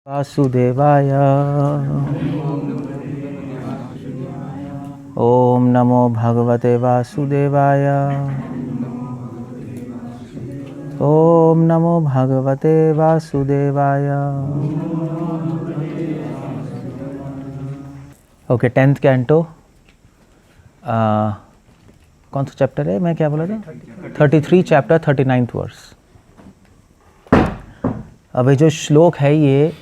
वासुदेवाय। ओम नमो भगवते वासुदेवाय। ओम नमो भगवते वासुदेवाय। Okay, 10th canto. कौन सा चैप्टर है? मैं क्या बोला था? 33 चैप्टर 39th वर्स। अब ये जो श्लोक है ये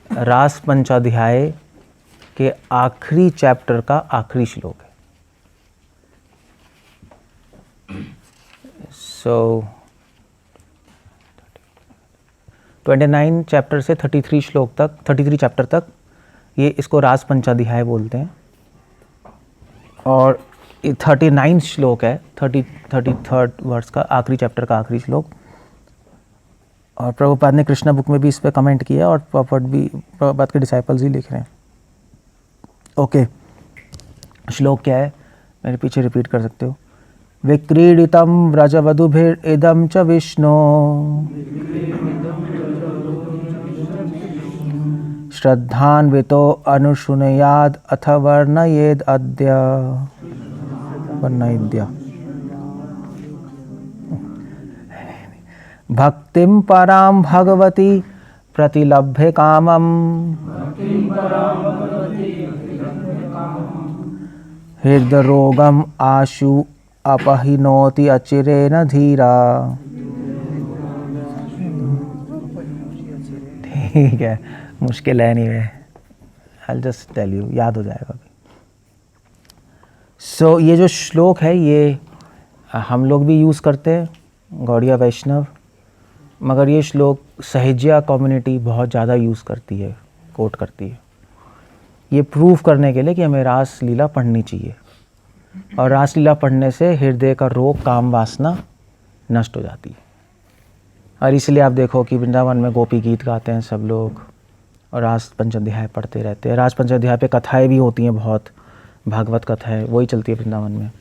रास पंचाध्याय के आखिरी चैप्टर का आखिरी श्लोक है। सो 29 चैप्टर से 33 श्लोक तक, 33 चैप्टर तक ये इसको रास पंचाध्याय बोलते हैं। और 39 श्लोक है, 33rd वर्स का आखिरी चैप्टर का आखिरी श्लोक। और प्रभुपाद ने कृष्णा बुक में भी इस पर कमेंट किया और प्रभुपाद के डिसाइपल्स ही लिख रहे हैं। ओके, श्लोक क्या है? मेरे पीछे रिपीट कर सकते हो। विक्रीडितम व्रजवधुभिर इदम च विष्णु श्रद्धान्वितो अनुशुनयाद अथ वर्णयेद अद्य वर्णयेद्य भक्तिं परां भगवती प्रतिलभ्य कामम् हृदरोगम आशु अपहिनोति अचिरेण धीरा। ठीक है, मुश्किल है नहीं है, I'll just tell you, याद हो जाएगा अभी। सो ये जो श्लोक है ये हम लोग भी यूज़ करते हैं, गौड़िया वैष्णव, मगर ये श्लोक सहजिया कम्युनिटी बहुत ज़्यादा यूज़ करती है, कोट करती है, ये प्रूव करने के लिए कि हमें रास लीला पढ़नी चाहिए। और रास लीला पढ़ने से हृदय का रोग, काम वासना नष्ट हो जाती है। और इसलिए आप देखो कि वृंदावन में गोपी गीत गाते हैं सब लोग और रास पंचाध्याय पढ़ते रहते हैं। रास पंचाध्याय पे कथाएं भी होती हैं, बहुत भागवत कथाएं वही चलती है वृंदावन में,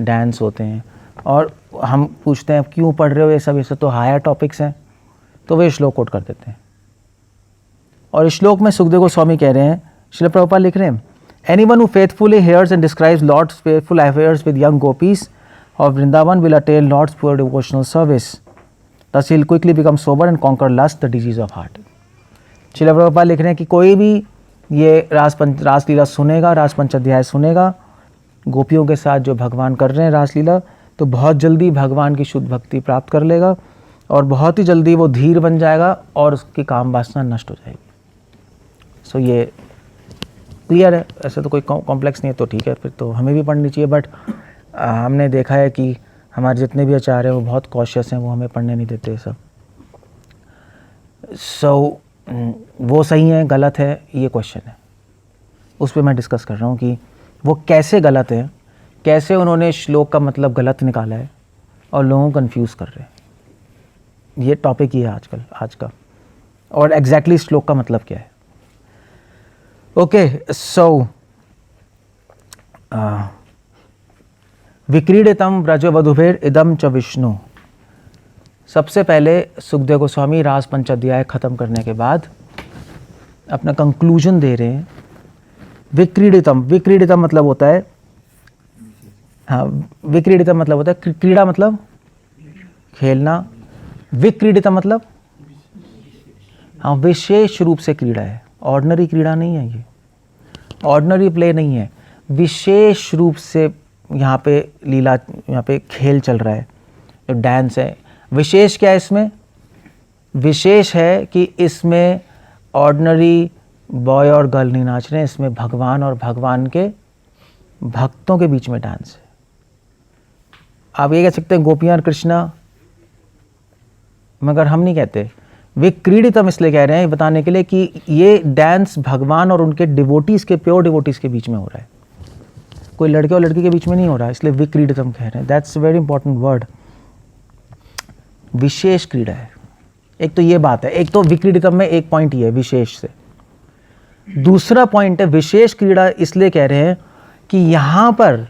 डांस होते हैं। और हम पूछते हैं क्यों पढ़ रहे हो ये सब तो हायर टॉपिक्स हैं, तो वे श्लोक कोट कर देते हैं। और इस श्लोक में सुखदेव गोस्वामी कह रहे हैं, श्रील प्रभुपाद लिख रहे हैं, anyone who faithfully hears and describes Lord's faithful affairs with young gopis of Vrindavan will attain Lord's pure devotional service. Thus he'll quickly become sober and conquer lust, the disease of heart. Srila Prabhupada लिख रहे हैं कि कोई भी ये रास लीला सुनेगा, रास पंचाध्याय सुनेगा, गोपियों के साथ जो भगवान कर रहे हैं रास लीला, तो बहुत जल्दी भगवान की शुद्ध भक्ति प्राप्त कर लेगा और बहुत ही जल्दी वो धीर बन जाएगा और उसकी काम वासना नष्ट हो जाएगी। सो ये क्लियर है, ऐसे तो कोई कॉम्प्लेक्स नहीं है, तो ठीक है, फिर तो हमें भी पढ़नी चाहिए। बट हमने देखा है कि हमारे जितने भी आचार्य हैं वो बहुत कॉशियस हैं, वो हमें पढ़ने नहीं देते सब। सो वो सही है गलत है ये क्वेश्चन है, उस पर मैं डिस्कस कर रहा हूँ कि वो कैसे गलत है, कैसे उन्होंने श्लोक का मतलब गलत निकाला है और लोगों को कंफ्यूज कर रहे हैं। ये टॉपिक ही है आजकल आज का, और एग्जैक्टली श्लोक का मतलब क्या है। ओके, सो विक्रीडितम व्रजवधुभिर इदम च विष्णु। सबसे पहले सुखदेव गोस्वामी रास पंचाध्याय खत्म करने के बाद अपना कंक्लूजन दे रहे हैं। विक्रीडितम, विक्रीडितम मतलब होता है, हाँ, विक्रीडितम मतलब होता है क्रीड़ा, मतलब खेलना। विक्रीडितम मतलब हाँ, विशेष रूप से क्रीड़ा है, ऑर्डिनरी क्रीड़ा नहीं है, ये ऑर्डिनरी प्ले नहीं है, विशेष रूप से यहाँ पे लीला, यहाँ पे खेल चल रहा है, जो डांस है। विशेष क्या है इसमें? विशेष है कि इसमें ऑर्डिनरी बॉय और गर्ल नहीं नाच रहे हैं, इसमें भगवान और भगवान के भक्तों के बीच में डांस है। आप ये कह सकते हैं गोपियाँ और कृष्णा, मगर हम नहीं कहते। विक्रीडितम इसलिए कह रहे हैं बताने के लिए कि ये डांस भगवान और उनके डिवोटीज के, प्योर डिवोटीज के बीच में हो रहा है, कोई लड़के और लड़की के बीच में नहीं हो रहा है, इसलिए विक्रीडितम कह रहे हैं। दैट्स वेरी इंपॉर्टेंट वर्ड, विशेष क्रीड़ा है। एक तो ये बात है, एक तो विक्रीडितम में एक पॉइंट ये है विशेष से। दूसरा पॉइंट है विशेष क्रीड़ा इसलिए कह रहे हैं कि यहाँ पर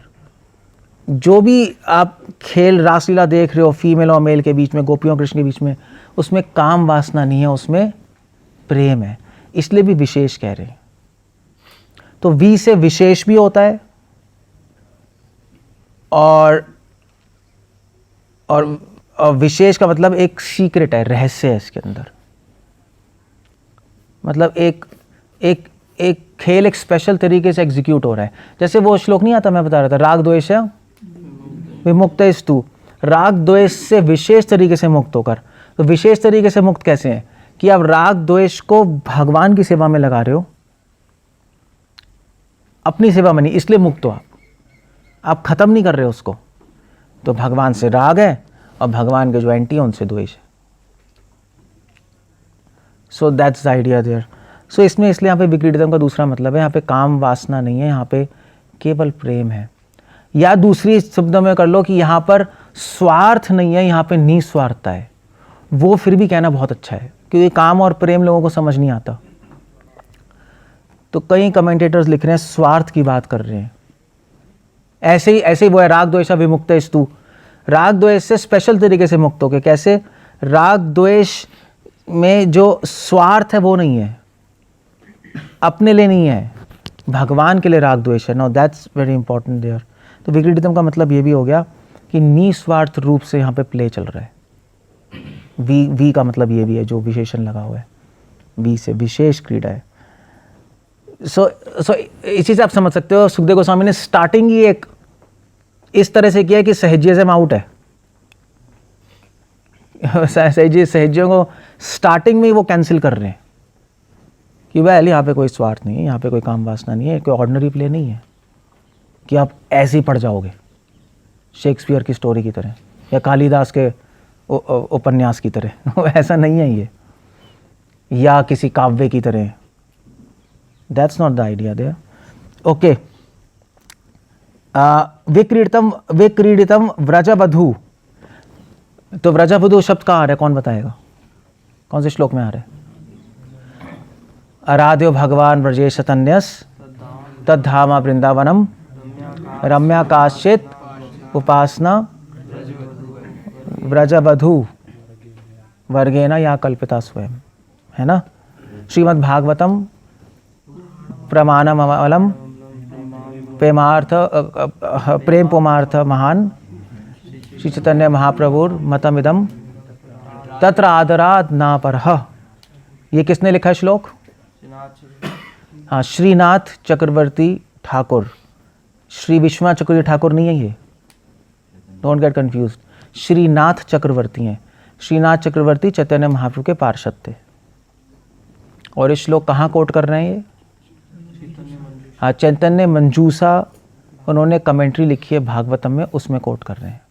जो भी आप खेल रासलीला देख रहे हो फीमेल और मेल के बीच में, गोपियों कृष्ण के बीच में, उसमें काम वासना नहीं है, उसमें प्रेम है। इसलिए भी विशेष कह रहे हैं। तो वी से विशेष भी होता है और विशेष का मतलब एक सीक्रेट है, रहस्य है इसके अंदर। मतलब एक खेल एक स्पेशल तरीके से एग्जीक्यूट हो रहा है। जैसे वो श्लोक नहीं आता, मैं बता रहा था, राग द्वेष विमुक्तस्तु, राग द्वेष से विशेष तरीके से मुक्त होकर। तो विशेष तरीके से मुक्त कैसे हैं कि आप राग द्वेष को भगवान की सेवा में लगा रहे हो, अपनी सेवा में नहीं, इसलिए मुक्त हो आप खत्म नहीं कर रहे हो उसको। तो भगवान से राग है और भगवान के जो एंटी है उनसे द्वेष है। So that's the idea there. So इसमें इसलिए यहाँ पे विक्रीडितम का दूसरा मतलब है, यहाँ पे काम वासना नहीं है, यहाँ पे केवल प्रेम है। या दूसरी शब्दों में कर लो कि यहाँ पर स्वार्थ नहीं है, यहाँ पे निस्वार्थता है। वो फिर भी कहना बहुत अच्छा है, क्योंकि काम और प्रेम लोगों को समझ नहीं आता। तो कई कमेंटेटर्स लिख रहे हैं स्वार्थ की बात कर रहे हैं। ऐसे ही वो है राग द्वेष विमुक्तस्तु, राग द्वेष से स्पेशल तरीके से मुक्त होके। कैसे? राग द्वेष में जो स्वार्थ है वो नहीं है, अपने लिए नहीं है, भगवान के लिए राग द्वेष है। No that's very important there. तो विक्रीडितम का मतलब ये भी हो गया कि निस्वार्थ रूप से यहाँ पे प्ले चल रहा है। वी का मतलब ये भी है, जो विशेषण लगा हुआ है, वी से विशेष क्रीड़ा है। सो इसी से आप समझ सकते हो सुखदेव गोस्वामी ने स्टार्टिंग ही एक इस तरह से किया कि सहजियम आउट है। सहजियों को स्टार्टिंग में ही वो कैंसिल कर रहे हैं कि वेल यहाँ पे कोई स्वार्थ नहीं है, यहाँ पे कोई काम वासना नहीं है, कोई ऑर्डिनरी प्ले नहीं है कि आप ऐसे ही पढ़ जाओगे शेक्सपियर की स्टोरी की तरह या कालिदास के उपन्यास की तरह। ऐसा नहीं है ये, या किसी काव्य की तरह। That's not the idea there. Okay, विक्रीडितम व्रजवधू। तो व्रजवधू शब्द कहाँ आ रहा है, कौन बताएगा? कौन से श्लोक में आ रहा है? आराध्यो भगवान व्रजेश तन्यस तद्धामा वृंदावनम रम्याकाश्चित उपासना व्रजवधू वर्गेण या कल्पिता स्वयं, है ना? श्रीमद् भागवतम प्रमाणम अमलम प्रेम पुमार्थ महान श्री चैतन्य महाप्रभुर मतमिदम तत्र आदराद ना परह। ये किसने लिखा है श्लोक? हाँ, श्रीनाथ चक्रवर्ती ठाकुर। श्री विश्वनाथ चक्रवर्ती ठाकुर नहीं है ये, डोंट गेट कंफ्यूज्ड। श्रीनाथ चक्रवर्ती हैं। श्रीनाथ चक्रवर्ती चैतन्य महाप्रभु के पार्षद थे। और ये श्लोक कहाँ कोट कर रहे हैं ये? हाँ, चैतन्य मंजूषा उन्होंने कमेंट्री लिखी है भागवतम में, उसमें कोट कर रहे हैं।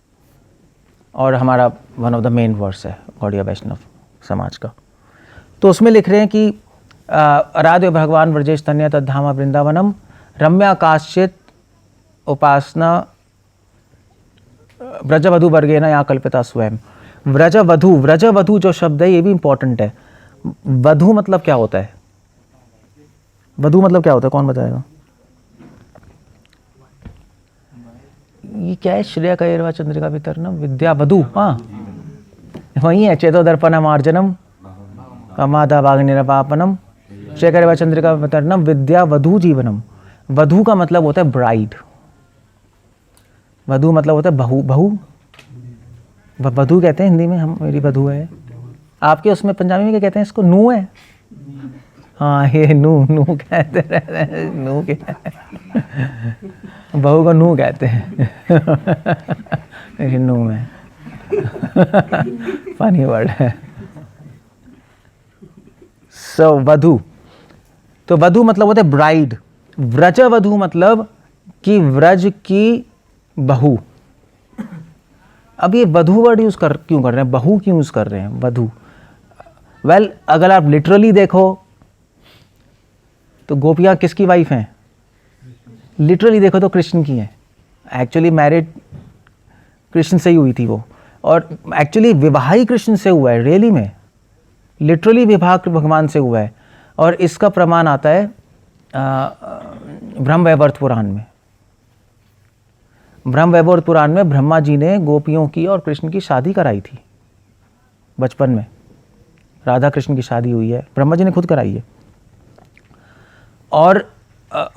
और हमारा one of the main verse है गौड़िया वैष्णव समाज का। तो उसमें लिख रहे हैं कि आराध्य भगवान व्रजेश तन्य तद्धामा वृंदावनम रम्याकाश्चित उपासना व्रजवधू वर्गेण या कल्पिता स्वयं। व्रजवधू जो शब्द है ये भी इंपॉर्टेंट है। वधू मतलब क्या होता है? वधू मतलब क्या होता है, कौन बताएगा? ये क्या है? श्रेया कैरवा चंद्रिका वितरणम विद्या वधू। हाँ, वही है। चेतो दर्पणम मार्जनम मादा भाग निरपापनम श्रेया कैरवा चंद्रिका वितरणम विद्या वधू जीवनम। वधू का मतलब होता है ब्राइड। वधू मतलब होता है बहू। वधू कहते हैं हिंदी में, हम मेरी वधू है। आपके उसमें पंजाबी में क्या कहते हैं इसको? नू है। हाँ, ये नू कहते हैं। नू क्या है? बहू को नू कहते हैं। मेरी नू है। फनी वर्ड है। सो वधू, तो वधू मतलब होता है ब्राइड। व्रजवधू मतलब कि व्रज की बहू। अब ये वधू वर्ड क्यों कर रहे हैं, बहू क्यों यूज कर रहे हैं वधू? वेल, अगर आप लिटरली देखो तो गोपियाँ किसकी वाइफ हैं? लिटरली देखो तो कृष्ण की हैं। एक्चुअली मैरिड कृष्ण से ही हुई थी वो, और एक्चुअली विवाह ही कृष्ण से हुआ है। रियली में लिटरली विवाह भगवान से हुआ है। और इसका प्रमाण आता है ब्रह्मवैवर्त पुराण में। ब्रह्मवैवर्त पुराण में ब्रह्मा जी ने गोपियों की और कृष्ण की शादी कराई थी बचपन में। राधा कृष्ण की शादी हुई है, ब्रह्मा जी ने खुद कराई है। और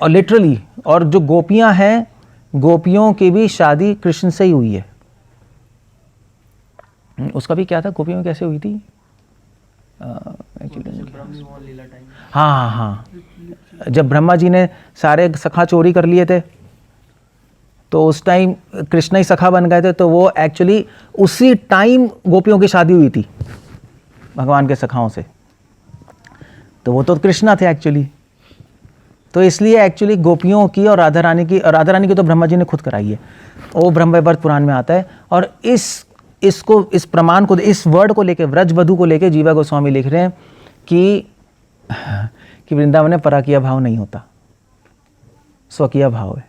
लिटरली, और जो गोपियां हैं, गोपियों की भी शादी कृष्ण से ही हुई है। उसका भी क्या था, गोपियों में कैसे हुई थी हाँ हाँ हाँ, जब ब्रह्मा जी ने सारे सखा चोरी कर लिए थे तो उस टाइम कृष्ण ही सखा बन गए थे, तो वो एक्चुअली उसी टाइम गोपियों की शादी हुई थी भगवान के सखाओं से, तो वो तो कृष्णा थे एक्चुअली। तो इसलिए एक्चुअली गोपियों की और राधा रानी की तो ब्रह्मा जी ने खुद कराई है, वो ब्रह्मवैवर्त पुराण में आता है। और इस प्रमाण को, इस वर्ड को लेके, व्रजवधु को लेके जीवा गोस्वामी लिख रहे हैं कि वृंदावन में पराकिया भाव नहीं होता, स्वकीय भाव है,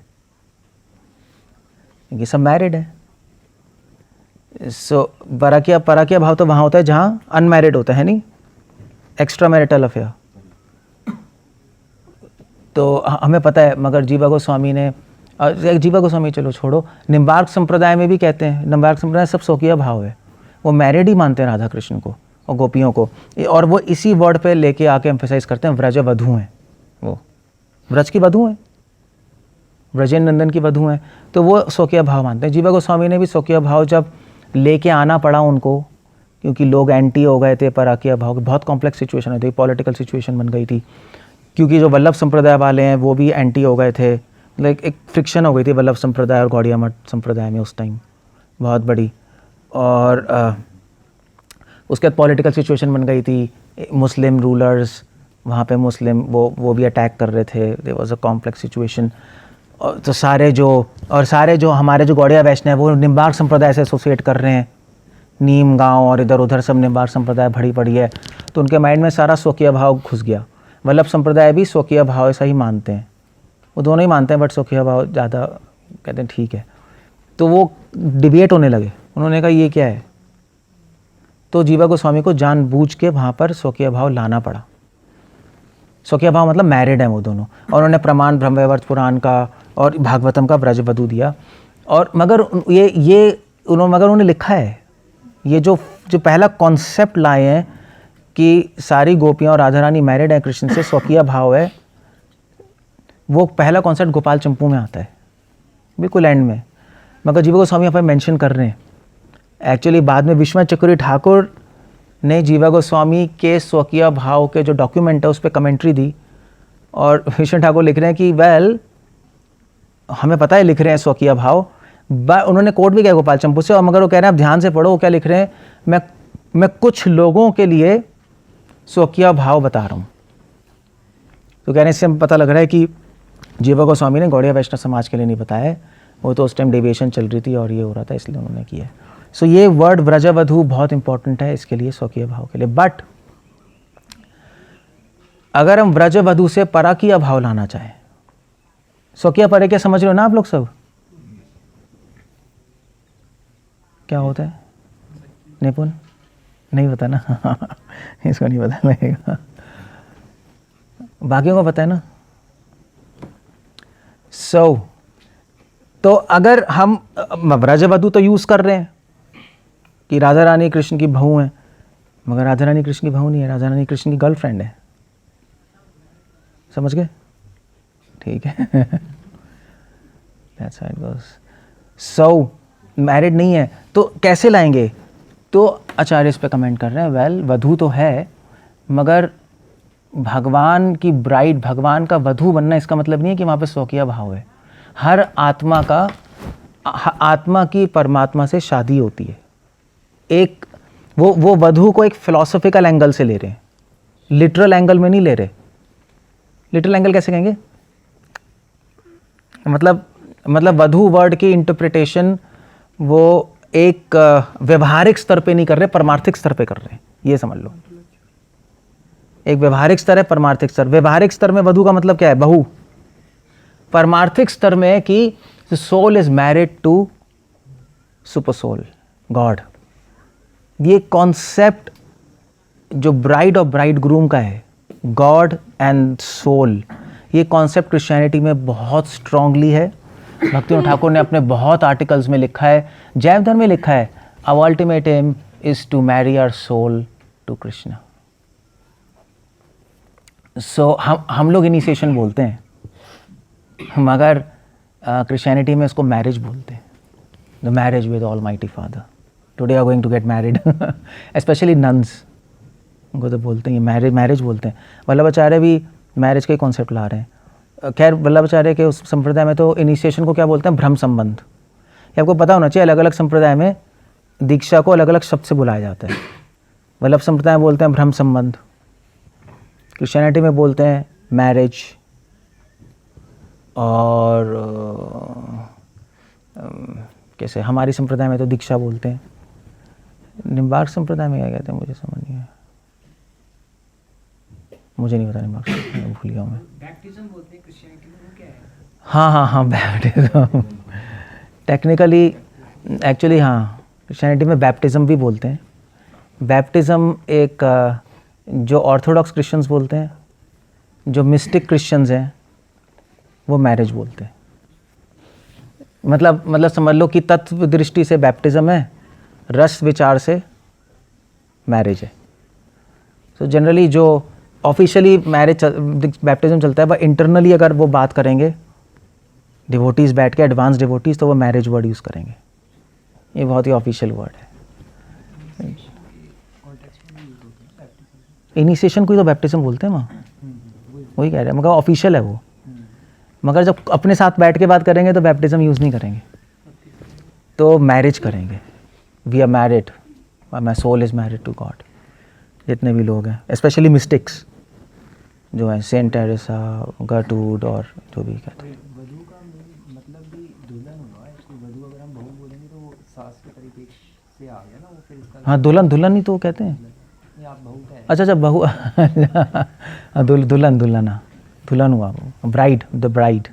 क्योंकि सब मैरिड है। सो पराकिया भाव तो वहाँ होता है जहाँ अनमैरिड होता है, नहीं एक्स्ट्रा मैरिटल अफेयर। तो हमें पता है, मगर जीवा गोस्वामी ने, जीवा गोस्वामी चलो छोड़ो, निम्बार्क संप्रदाय में भी कहते हैं, निम्बार्क संप्रदाय सब स्वकीय भाव है, वो मैरिड ही मानते हैं राधा कृष्ण को और गोपियों को, और वो इसी वर्ड पे लेके आके एम्फेसाइज करते हैं व्रज वधू हैं, वो व्रज की वधू हैं, व्रजेन नंदन की वधू हैं, तो वो स्वकीय भाव मानते हैं। जीवा गोस्वामी ने भी स्वकीय भाव जब लेके आना पड़ा उनको, क्योंकि लोग एंटी हो गए थे पराकिया भाव की, बहुत कॉम्प्लेक्स सिचुएशन थी, पॉलिटिकल सिचुएशन बन गई थी, क्योंकि जो वल्लभ संप्रदाय वाले हैं वो भी एंटी हो गए थे, लाइक एक फ्रिक्शन हो गई थी वल्लभ संप्रदाय और गौड़िया मठ संप्रदाय में उस टाइम बहुत बड़ी। और उसके बाद पॉलिटिकल सिचुएशन बन गई थी, मुस्लिम रूलर्स वहाँ पे मुस्लिम वो भी अटैक कर रहे थे, there was a complex situation. तो सारे जो हमारे जो गौड़िया वैष्णव वो निम्बार्क संप्रदाय से एसोसिएट कर रहे हैं, नीम गांव और इधर उधर सब निम्बार्क संप्रदाय भरी पड़ी है, तो उनके माइंड में सारा स्वकीय भाव घुस गया। वल्लभ संप्रदाय भी स्वकीय भाव ऐसा ही मानते हैं, वो दोनों ही मानते हैं, बट स्वकीय भाव ज़्यादा कहते हैं ठीक है। तो वो डिबेट होने लगे, उन्होंने कहा ये क्या है, तो जीवा गोस्वामी को जानबूझ के वहाँ पर स्वकीय भाव लाना पड़ा। स्वकीय भाव मतलब मैरिड है वो दोनों, और उन्होंने प्रमाण ब्रह्मवैवर्त पुराण का और भागवतम का व्रजवधु दिया। और मगर उन्होंने लिखा है, ये जो पहला कॉन्सेप्ट लाए हैं कि सारी गोपियाँ और राधा रानी मैरिड है कृष्ण से, स्वकीय भाव है, वो पहला कॉन्सेप्ट गोपाल चंपू में आता है, बिल्कुल एंड में, मगर जीवा गोस्वामी यहाँ पर मेंशन कर रहे हैं। एक्चुअली बाद में विश्वनाथ चक्रवर्ती ठाकुर ने जीवा गोस्वामी के स्वकीय भाव के जो डॉक्यूमेंट है उस पर कमेंट्री दी, और विश्वनाथ ठाकुर लिख रहे हैं कि वेल हमें पता है लिख रहे हैं स्वकीय भाव, उन्होंने कोट भी किया गोपाल चंपू से, और मगर वो कह रहे हैं आप ध्यान से पढ़ो वो क्या लिख रहे हैं, मैं कुछ लोगों के लिए स्वकीय भाव बता रहा हूँ। तो कहने से पता लग रहा है कि जीवा गोस्वामी ने गौड़िया वैष्णव समाज के लिए नहीं बताया है, वो तो उस टाइम डेविएशन चल रही थी और ये हो रहा था, इसलिए उन्होंने किया। सो ये वर्ड व्रजवधु बहुत इंपॉर्टेंट है इसके लिए, स्वकीय भाव के लिए। बट अगर हम व्रजवधु से पराकिया भाव लाना चाहें, स्वकीय पराकिया समझ रहे हो ना आप लोग सब, क्या होता है निपुण? नहीं पता ना इसको नहीं पता लगेगा, बाकियों को पता है ना। तो अगर हम व्रजवधु तो यूज कर रहे हैं कि राधा रानी कृष्ण की बहू हैं, मगर राधा रानी कृष्ण की बहू नहीं है, राधा रानी कृष्ण की गर्लफ्रेंड है, समझ गए? ठीक है That's how it goes. So married नहीं है तो कैसे लाएंगे? तो आचार्य इस पे कमेंट कर रहे हैं, वेल वधू तो है, मगर भगवान की ब्राइड, भगवान का वधू बनना इसका मतलब नहीं है कि वहाँ पे स्वकीय भाव है। हर आत्मा की परमात्मा से शादी होती है। एक वो वधू को एक फिलोसॉफिकल एंगल से ले रहे हैं, लिटरल एंगल में नहीं ले रहे। लिटरल एंगल कैसे कहेंगे? मतलब वधू वर्ड की इंटरप्रिटेशन वो एक व्यवहारिक स्तर पे नहीं कर रहे, परमार्थिक स्तर पे कर रहे हैं, ये समझ लो। एक व्यवहारिक स्तर है, परमार्थिक स्तर। व्यवहारिक स्तर में वधू का मतलब क्या है? बहू। परमार्थिक स्तर में है कि soul is married to super soul, God. ये कॉन्सेप्ट जो ब्राइड और ब्राइड ग्रूम का है, गॉड एंड सोल, ये कॉन्सेप्ट क्रिश्चियनिटी में बहुत स्ट्रांगली है। भक्तिविनोद ठाकुर ने अपने बहुत आर्टिकल्स में लिखा है, जैन धर्म में लिखा है, our ultimate aim is to marry our soul to Krishna. So हम लोग इनिशिएशन बोलते हैं, मगर क्रिश्चियनिटी में इसको मैरिज बोलते हैं, the marriage with Almighty Father. Today are going to get married, specially nuns, उनको तो बोलते हैं मैरिज बोलते हैं। वल्लभाचार्य भी मैरिज का ही कॉन्सेप्ट ला रहे हैं। खैर वल्लभाचार्य के उस संप्रदाय में तो इनिशिएशन को क्या बोलते हैं, ब्रह्म संबंध। ये आपको पता होना चाहिए, अलग अलग संप्रदाय में दीक्षा को अलग अलग शब्द से बुलाया जाता है। वल्लभ संप्रदाय में बोलते हैं ब्रह्म संबंध, क्रिश्चियनिटी में बोलते हैं मैरिज, और कैसे हमारी संप्रदाय में तो दीक्षा बोलते हैं। निम्बार्क संप्रदाय में क्या कहते हैं मुझे समझ नहीं है, मुझे नहीं पता निम्बार्क संप्रदाय, भूल गया हूँ मैं। बैप्टिज्म बोलते हैं क्रिश्चियनिटी में, वो क्या है? हाँ बैप्टिज्म टेक्निकली एक्चुअली हाँ, क्रिश्चियनिटी में बैप्टिज्म भी बोलते हैं। बैप्टिज्म एक जो ऑर्थोडॉक्स क्रिश्चियंस बोलते हैं, जो मिस्टिक क्रिश्चियंस हैं, वो मैरिज बोलते हैं। मतलब समझ लो कि तत्व दृष्टि से बैप्टिज्म है, रस विचार से मैरिज है। सो जनरली जो ऑफिशियली मैरिज बैप्टिज्म चलता है, पर इंटरनली अगर वो बात करेंगे डिवोटीज़ बैठ के, एडवांस डिवोटीज़, तो वो मैरिज वर्ड यूज़ करेंगे। ये बहुत ही ऑफिशियल वर्ड है। इनिशिएशन को ही तो बैप्टिज्म बोलते हैं वहाँ, वही कह रहे हैं, मगर ऑफिशियल है वो। मगर जब अपने साथ बैठ के बात करेंगे तो बैप्टिज्म यूज़ नहीं करेंगे, तो मैरिज करेंगे। We are married, my soul is married to God. जितने भी लोग हैं, स्पेशली मिस्टिक्स जो हैं, सेंट टेरेसा, गर्टूड और जो भी कहते हैं। वधू का मतलब भी दुल्हन हुआ है, इसको वधू अगर हम बहू बोलेंगे तो वो सास के तरीके से आ गया ना, वो फिर इसका हाँ दुल्हन ही तो कहते हैं। ये आप बहू का है। अच्छा बहू दुल्हन हुआ वो, bride, the bride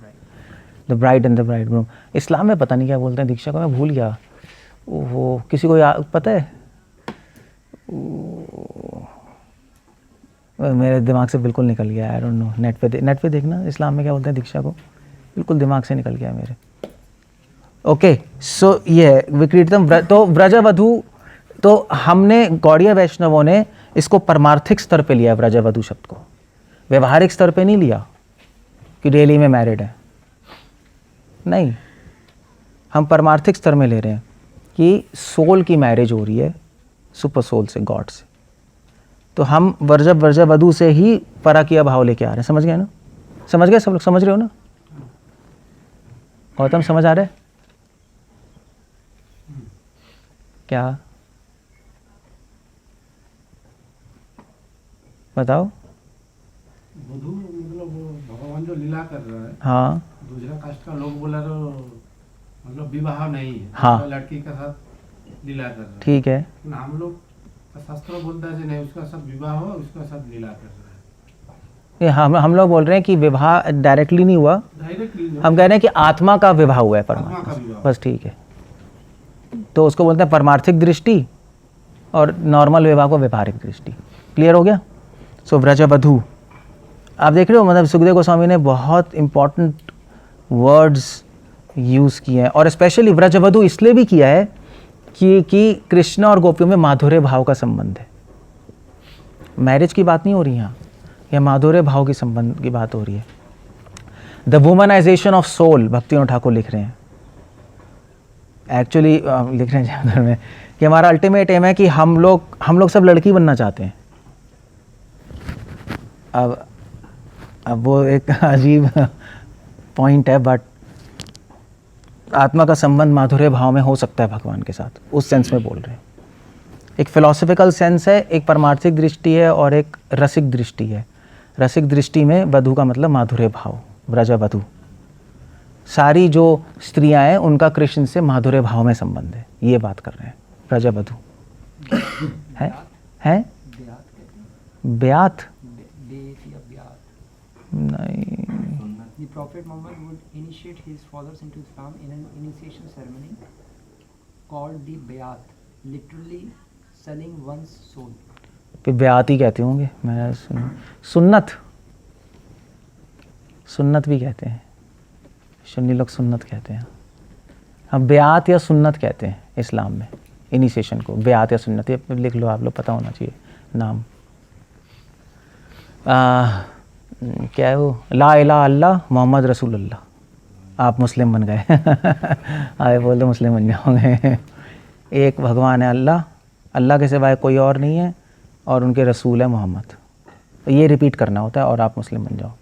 and the bridegroom. इस्लाम में पता नहीं क्या बोलते हैं दीक्षा को, मैं भूल गया। वो किसी को पता है? मेरे दिमाग से बिल्कुल निकल गया, आई डोंट नो। नेट पे देखना इस्लाम में क्या बोलते हैं दीक्षा को, बिल्कुल दिमाग से निकल गया मेरे। ओके, सो ये विक्रीतम तो व्रजवधू, तो हमने गौड़ीय वैष्णवों ने इसको परमार्थिक स्तर पे लिया, व्रजवधू शब्द को। व्यवहारिक स्तर पे नहीं लिया कि डेली में मैरिड है, नहीं। हम परमार्थिक स्तर में ले रहे हैं कि सोल की मैरिज हो रही है सुपर सोल से, गॉड से। तो हम व्रजवधू से ही पराकिया भाव लेके आ रहे हैं। समझ गए ना? समझ गए सब लोग? समझ रहे हो ना? गौतम समझ आ रहा है क्या? बताओ। वधू मतलब भगवान जो लीला कर रहा है, हाँ दूसरा कास्ट का लोग बोला तो मतलब विवाह नहीं है, हाँ। लड़की के साथ लीला कर रहा है। ठीक है, लेकिन हम लोग का शास्त्र बोलता है कि नहीं, उसका साथ विवाह हो, उसका साथ लीला कर रहा है। ये हम लोग बोल रहे हैं कि विवाह डायरेक्टली नहीं हुआ, डायरेक्टली हम कह रहे हैं कि आत्मा का विवाह हुआ है आत्मा परमात्मा का से। विवाह। बस ठीक है, तो उसको बोलते हैं परमार्थिक दृष्टि, और नॉर्मल विवाह को व्यवहारिक दृष्टि। क्लियर हो गया? सो व्रजवधू आप देख रहे हो, मतलब सुखदेव गोस्वामी ने बहुत इंपॉर्टेंट वर्ड्स यूज़ किए हैं, और स्पेशली व्रजवधू इसलिए भी किया है कि कृष्ण और गोपियों में माधुर्य भाव का संबंध है। मैरिज की बात नहीं हो रही यहाँ, यह माधुर्य भाव की संबंध की बात हो रही है। The womanization of soul, Bhaktivinoda Thakur लिख रहे हैं, एक्चुअली लिख रहे हैं जयंदर में, कि हमारा अल्टीमेट एम है कि हम लोग सब लड़की बनना चाहते हैं। अब वो एक अजीब पॉइंट है, बट आत्मा का संबंध माधुर्य भाव में हो सकता है भगवान के साथ, उस सेंस में बोल रहे हैं। एक फिलोसफिकल सेंस है, एक परमार्थिक दृष्टि है, और एक रसिक दृष्टि है। रसिक दृष्टि में वधू का मतलब माधुर्य भाव, व्रजवधू। सारी जो स्त्रियां हैं उनका कृष्ण से माधुर्य भाव में संबंध है, ये बात कर रहे हैं व्रजवधू। है ब्यात नहीं। The Prophet Muhammad would initiate his followers into Islam in an initiation ceremony called the Bayat, literally selling one's soul. फिर ब्यात ही कहते होंगे, मैं सुन्नत भी कहते हैं, सुन्नी लोग सुन्नत कहते हैं। हम ब्यात या सुन्नत कहते हैं इस्लाम में इनिशिएशन को, ब्यात या सुन्नत, ये लिख लो, आप लोग पता होना चाहिए नाम। क्या है वो, ला इलाहा अल्लाह मोहम्मद रसूलुल्लाह, आप मुस्लिम बन गए आए बोल दो मुस्लिम बन जाओगे। एक भगवान है अल्लाह, अल्लाह के सिवाय कोई और नहीं है, और उनके रसूल है मोहम्मद। तो ये रिपीट करना होता है और आप मुस्लिम बन जाओ।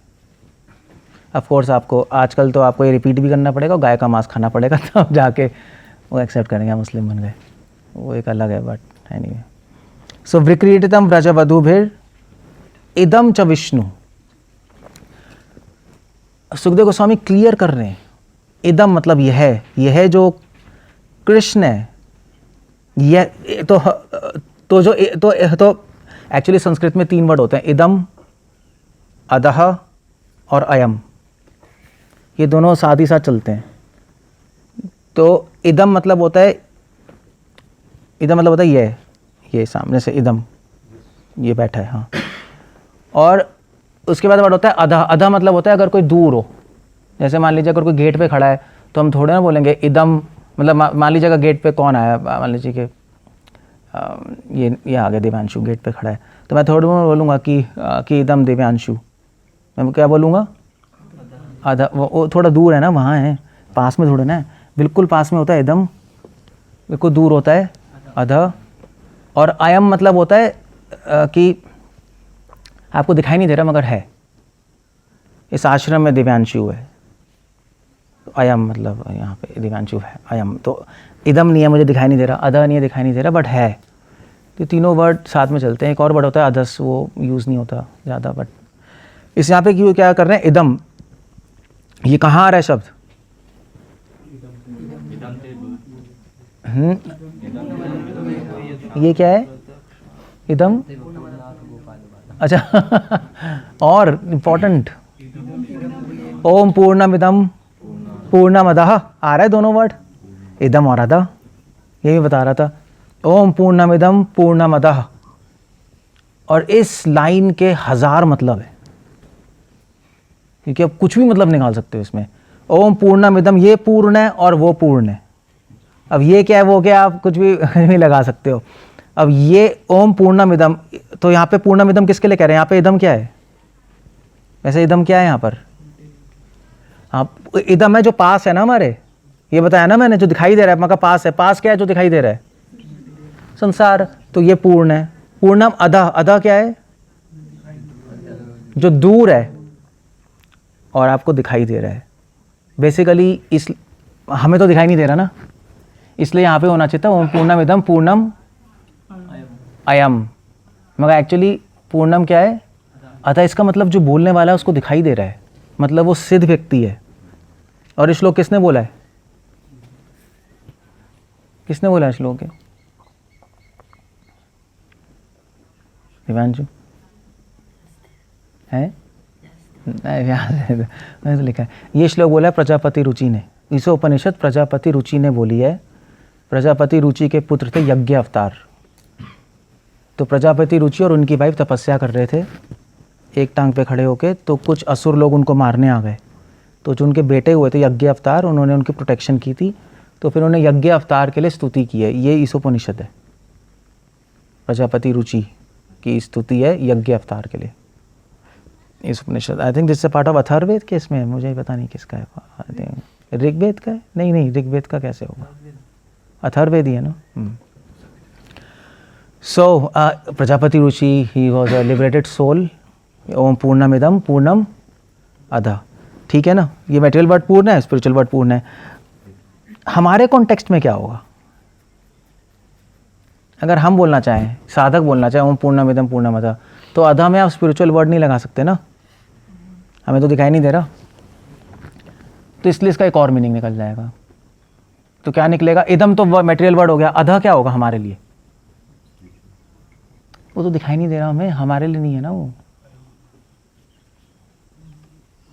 ऑफ कोर्स आपको आजकल तो आपको ये रिपीट भी करना पड़ेगा, गाय का मांस खाना पड़ेगा, तब जाके वो एक्सेप्ट करेंगे आप मुस्लिम बन गए, वो एक अलग है। बट एनीवे, सो विक्रीडितम व्रजवधूभिर इदम च विष्णु। सुखदेव गोस्वामी क्लियर कर रहे हैं, इदम मतलब यह है जो कृष्ण है, यह तो जो तो एक्चुअली संस्कृत में 3 वर्ड होते हैं, इदम, अदह और अयम, ये दोनों साथ ही साथ चलते हैं। तो इदम मतलब होता है, ये सामने से इदम, ये बैठा है, हाँ। और उसके बाद वर्ड होता है अधा। अधा मतलब होता है अगर कोई दूर हो, जैसे मान लीजिए अगर कोई गेट पे खड़ा है तो हम थोड़े ना बोलेंगे इदम, मतलब मान लीजिए अगर गेट पे कौन आया, मान लीजिए कि ये आ गया दिव्यांशु गेट पे खड़ा है, तो मैं थोड़ा बोलूँगा कि इदम दिव्यांशु, मैं क्या बोलूँगा, आधा। वो थोड़ा दूर है ना, वहाँ है, पास में थोड़ा ना है, बिल्कुल पास में होता है इदम, बिल्कुल दूर होता है अधा। और अयम मतलब होता है कि आपको दिखाई नहीं दे रहा मगर है, इस आश्रम में दिव्यांशु है, तो अयम मतलब यहाँ पे दिव्यांशु है, अयम। तो इदम नहीं है, मुझे दिखाई नहीं दे रहा, अधा नहीं है, दिखाई नहीं दे रहा, बट है। तो तीनों वर्ड साथ में चलते हैं। एक और वर्ड होता है अधस, वो यूज़ नहीं होता ज़्यादा, बट इस यहाँ पे क्यों क्या कर रहे हैं, इदम, ये कहाँ आ रहा है शब्द, ये क्या है, इदम, अच्छा और इम्पोर्टेंट, ओम पूर्णमिदम पूर्णमदः आ रहा है, दोनों वर्ड इदम और अदः, यही बता रहा था, ओम पूर्णमिदम पूर्णमदः। और इस लाइन के 1000 मतलब है, क्योंकि आप कुछ भी मतलब निकाल सकते हो इसमें। ओम पूर्णमिदम, ये पूर्ण है और वो पूर्ण है, अब ये क्या है वो क्या, आप कुछ भी लगा सकते हो। अब ये ओम पूर्णमिदम, तो यहाँ पे पूर्णमिदम किसके लिए कह रहे हैं, यहाँ पे इदम क्या है, वैसे इदम क्या है यहाँ पर, हाँ इदम है जो पास है ना हमारे, ये बताया ना मैंने, जो दिखाई दे रहा है, मगर पास है, पास क्या है जो दिखाई दे रहा है, संसार, तो ये पूर्ण है। पूर्णम अधा, अधा क्या है, जो दूर है और आपको दिखाई दे रहा है। बेसिकली इस हमें तो दिखाई नहीं दे रहा ना, इसलिए यहाँ पे होना चाहिए था ओम पूर्णम इदम पूर्णम अयम, मगर एक्चुअली पूर्णम क्या है, अतः। इसका मतलब जो बोलने वाला है उसको दिखाई दे रहा है, मतलब वो सिद्ध व्यक्ति है। और इस श्लोक किसने बोला है, किसने बोला है श्लोक है, दिव्यांशु है, मैंने तो लिखा है, ये श्लोक बोला है प्रजापति रुचि ने, इसे उपनिषद प्रजापति रुचि ने बोली है। प्रजापति रुचि के पुत्र थे यज्ञ अवतार, तो प्रजापति रुचि और उनकी वाइफ तपस्या कर रहे थे एक टांग पे खड़े होके, तो कुछ असुर लोग उनको मारने आ गए, तो जो उनके बेटे हुए थे यज्ञ अवतार, उन्होंने उनकी प्रोटेक्शन की थी, तो फिर उन्होंने यज्ञ अवतार के लिए स्तुति की है। ये ईसोपनिषद है, प्रजापति रुचि की स्तुति है यज्ञ अवतार के लिए, इस Upanishad. I think this is part of Atharvaveda के, इसमें मुझे पता नहीं किसका है, ऋग्वेद का है, नहीं ऋग्वेद का कैसे होगा, अथर्ववेद ही है ना। So Prajapati Ruchi, he was a liberated soul, ओम पूर्णमिदम पूर्णम अधा, ठीक है ना। ये मटेरियल वर्ड पूर्ण है, स्पिरिचुअल वर्ड पूर्ण है। हमारे कॉन्टेक्स्ट में क्या होगा, अगर हम बोलना चाहें, साधक बोलना चाहे ओम पूर्णमिदम पूर्णमदः, तो अधा में आप स्पिरिचुअल वर्ड नहीं लगा सकते ना, हमें तो दिखाई नहीं दे रहा, तो इसलिए इसका एक और मीनिंग निकल जाएगा। तो क्या निकलेगा, इदम तो मटेरियल वर्ड हो गया, अधा क्या होगा हमारे लिए, वो तो दिखाई नहीं दे रहा हमें, हमारे लिए नहीं है ना वो।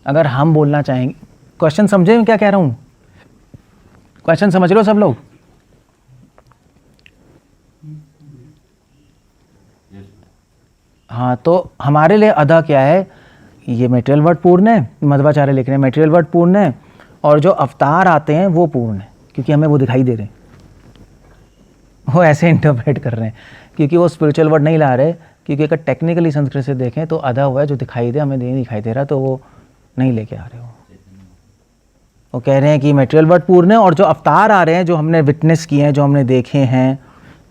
अगर हम बोलना चाहेंगे, क्वेश्चन समझे मैं क्या कह रहा हूं, क्वेश्चन समझ रहे हो सब लोग, हाँ। तो हमारे लिए अधा क्या है, ये मटेरियल वर्ड पूर्ण है, मध्वाचार्य लिख रहे हैं मटेरियल वर्ड पूर्ण है, और जो अवतार आते हैं वो पूर्ण है, क्योंकि हमें वो दिखाई दे रहे हैं, वो ऐसे इंटरप्रेट कर रहे हैं, क्योंकि वो स्पिरिचुअल वर्ड नहीं ला रहे, क्योंकि अगर टेक्निकली संस्कृत से देखें तो आधा हुआ है, जो दिखाई दे हमें नहीं दिखाई दे रहा, तो वो नहीं लेके आ रहे हो। वो कह रहे हैं कि मटेरियल वर्ड पूर्ण है, और जो अवतार आ रहे हैं, जो हमने विटनेस किए हैं, जो हमने देखे हैं,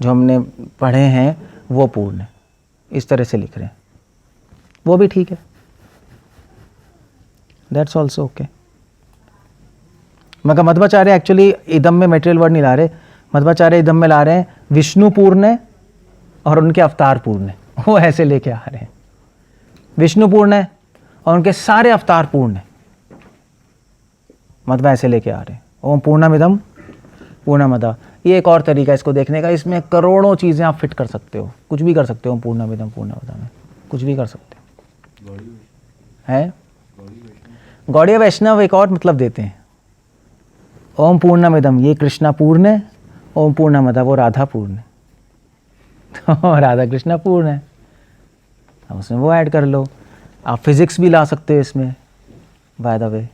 जो हमने पढ़े हैं, वो पूर्ण है। इस तरह से लिख रहे हैं, वो भी ठीक है, दैट्स ऑल्सो ओके। मगर मध्वाचार्य एक्चुअली इदम में मटेरियल वर्ड नहीं ला रहे, मध्वाचार्य इदम में ला रहे हैं विष्णु पूर्ण है और उनके अवतार पूर्ण है, वो ऐसे लेके आ रहे हैं। विष्णु पूर्ण है और उनके सारे अवतार पूर्ण है, मध्वा ऐसे लेके आ रहे हैं। ओम पूर्णमिदम पूर्णमदा, ये एक और तरीका है इसको देखने का। इसमें करोड़ों चीज़ें आप फिट कर सकते हो, कुछ भी कर सकते हो। पूर्णमिदम पूर्णमदा में कुछ भी कर सकते हो। है गौड़ीय वैष्णव एक और मतलब देते हैं। ओम पूर्णमिदम, ये कृष्णा पूर्ण है, ओम पूर्णमदा वो राधा पूर्ण है, तो राधा कृष्णा पूर्ण है, अब उसमें वो ऐड कर लो। आप फिजिक्स भी ला सकते हो इसमें, बाय द वे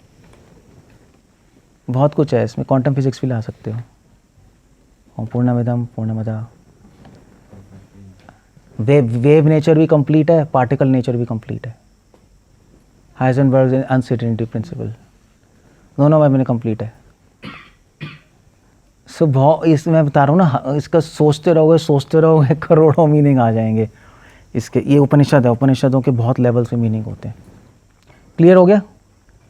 बहुत कुछ है इसमें, क्वांटम फिजिक्स भी ला सकते हो। ओम पूर्णमिदम पूर्णमदा, वेव नेचर भी कंप्लीट है, पार्टिकल नेचर भी कंप्लीट है। हाइजेनबर्ग अनसर्टेनिटी प्रिंसिपल दोनों में कंप्लीट है। सो बहुत इसमें बता रहा हूँ ना, इसका सोचते रहोगे करोड़ों मीनिंग आ जाएंगे इसके। ये उपनिषद है, उपनिषदों के बहुत लेवल से मीनिंग होते हैं। क्लियर हो गया?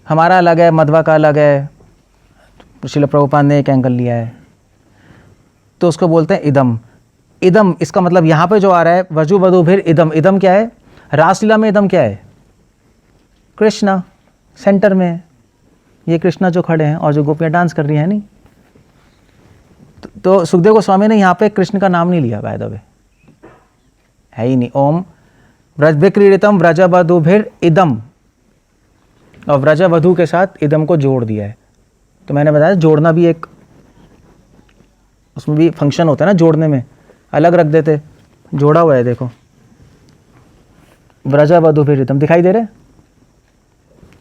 हमारा अलग है, मध्वा का अलग है, श्रील प्रभुपाद ने एक एंगल लिया है, तो उसको बोलते हैं इदम। इदम इसका मतलब यहाँ पे जो आ रहा है वजु वधु फिर इदम। इदम क्या है? रासलीला में इदम क्या है? कृष्णा सेंटर में है, ये कृष्णा जो खड़े हैं और जो गोपियाँ डांस कर रही हैं नहीं। तो सुखदेव गोस्वामी ने यहाँ पे कृष्ण का नाम नहीं लिया, बाय द वे है ही नहीं। ओम व्रज विक्रीडितम व्रजवधु फिर इदम, और व्रजवधु के साथ इदम को जोड़ दिया है। तो मैंने बताया जोड़ना भी एक उसमें भी फंक्शन होता है ना, जोड़ने में अलग रख देते, जोड़ा हुआ है देखो, व्रजवधु फिर इदम दिखाई दे रहा है,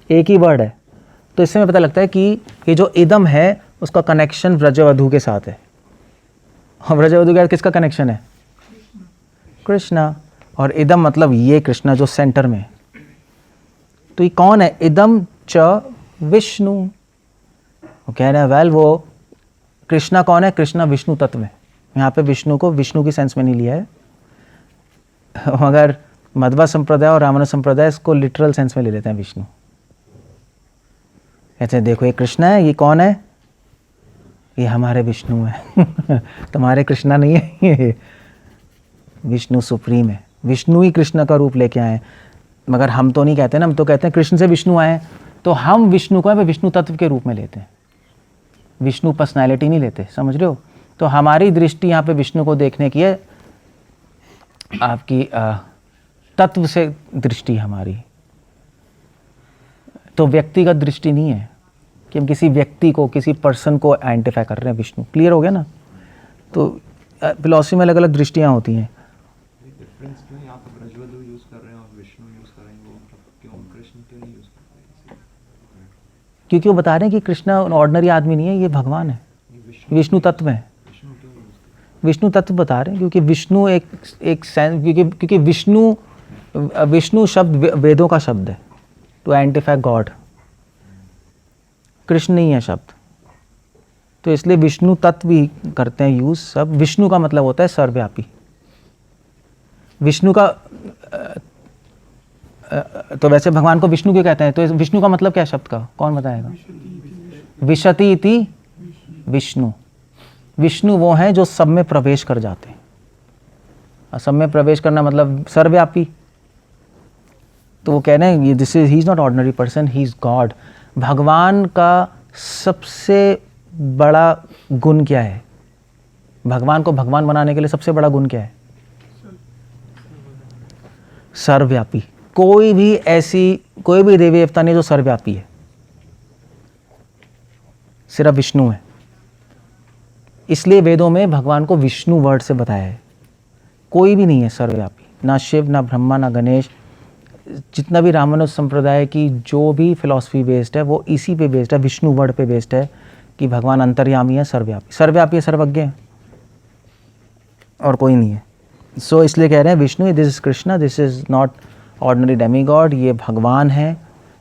एक ही वर्ड है। तो इससे में पता लगता है कि ये जो इदम है उसका कनेक्शन व्रजवधु के साथ है, और व्रजवधु के साथ किसका कनेक्शन है? कृष्णा। और इदम मतलब ये कृष्णा जो सेंटर में है। तो ये कौन है? इदम च विष्णु। वो कह रहे हैं वेल वो कृष्णा कौन है? कृष्णा विष्णु तत्व है। यहाँ पे विष्णु को विष्णु की सेंस में नहीं लिया है, मगर मध्वा संप्रदाय और रामानुज संप्रदाय इसको लिटरल सेंस में ले लेते हैं विष्णु। कहते हैं देखो ये कृष्णा है, ये कौन है? ये हमारे विष्णु है तुम्हारे कृष्णा नहीं है, ये विष्णु सुप्रीम है। विष्णु ही कृष्ण का रूप लेके आए, मगर हम तो नहीं कहते ना, हम तो कहते हैं कृष्ण से विष्णु आए, तो हम विष्णु को विष्णु तत्व के रूप में लेते हैं, विष्णु पर्सनैलिटी नहीं लेते, समझ रहे हो? तो हमारी दृष्टि यहाँ पे विष्णु को देखने की है, आपकी तत्व से दृष्टि हमारी, तो व्यक्तिगत दृष्टि नहीं है कि हम किसी व्यक्ति को, किसी पर्सन को आइडेंटिफाई कर रहे हैं विष्णु। क्लियर हो गया ना? तो फिलॉसफी में अलग अलग दृष्टियाँ होती हैं। डिफरेंस क्यों यहाँ पे ब्रजवधु यूज कर रहे हैं और विष्णु यूज कर रहे हैं, वो क्यों कृष्ण क्यों नहीं यूज कर रहे हैं? क्योंकि वो बता रहे हैं कि कृष्ण ऑर्डिनरी आदमी नहीं है, ये भगवान है, विष्णु तत्व है। विष्णु तत्व बता रहे हैं क्योंकि विष्णु एक क्योंकि विष्णु शब्द वेदों का शब्द है, टू आइडेंटिफाई गॉड। कृष्ण नहीं है शब्द, तो इसलिए विष्णु तत्व भी करते हैं यूज सब। विष्णु का मतलब होता है सर्वव्यापी। विष्णु का तो वैसे भगवान को विष्णु क्यों कहते हैं? तो विष्णु का मतलब क्या है शब्द का, कौन बताएगा? विशति इति विष्णु। विष्णु वो हैं जो सब में प्रवेश कर जाते हैं, और सब में प्रवेश करना मतलब सर्वव्यापी। तो वो कह रहे हैं this is he is not ordinary person, he is God. भगवान का सबसे बड़ा गुण क्या है? भगवान को भगवान बनाने के लिए सबसे बड़ा गुण क्या है? सर्वव्यापी। कोई भी देवी देवता नहीं जो सर्वव्यापी है, सिर्फ विष्णु है। इसलिए वेदों में भगवान को विष्णु वर्ड से बताया है। कोई भी नहीं है सर्वव्यापी, ना शिव, ना ब्रह्मा, ना गणेश। जितना भी रामानुज संप्रदाय की जो भी फिलॉसफी बेस्ड है वो इसी पे बेस्ड है, विष्णु वर्ड पे बेस्ड है कि भगवान अंतर्यामी है, सर्वव्यापी। सर्वव्यापी है, सर्वज्ञ है, और कोई नहीं है। सो इसलिए कह रहे हैं Vishnu this is Krishna, this is not ordinary Demi God, ये भगवान है,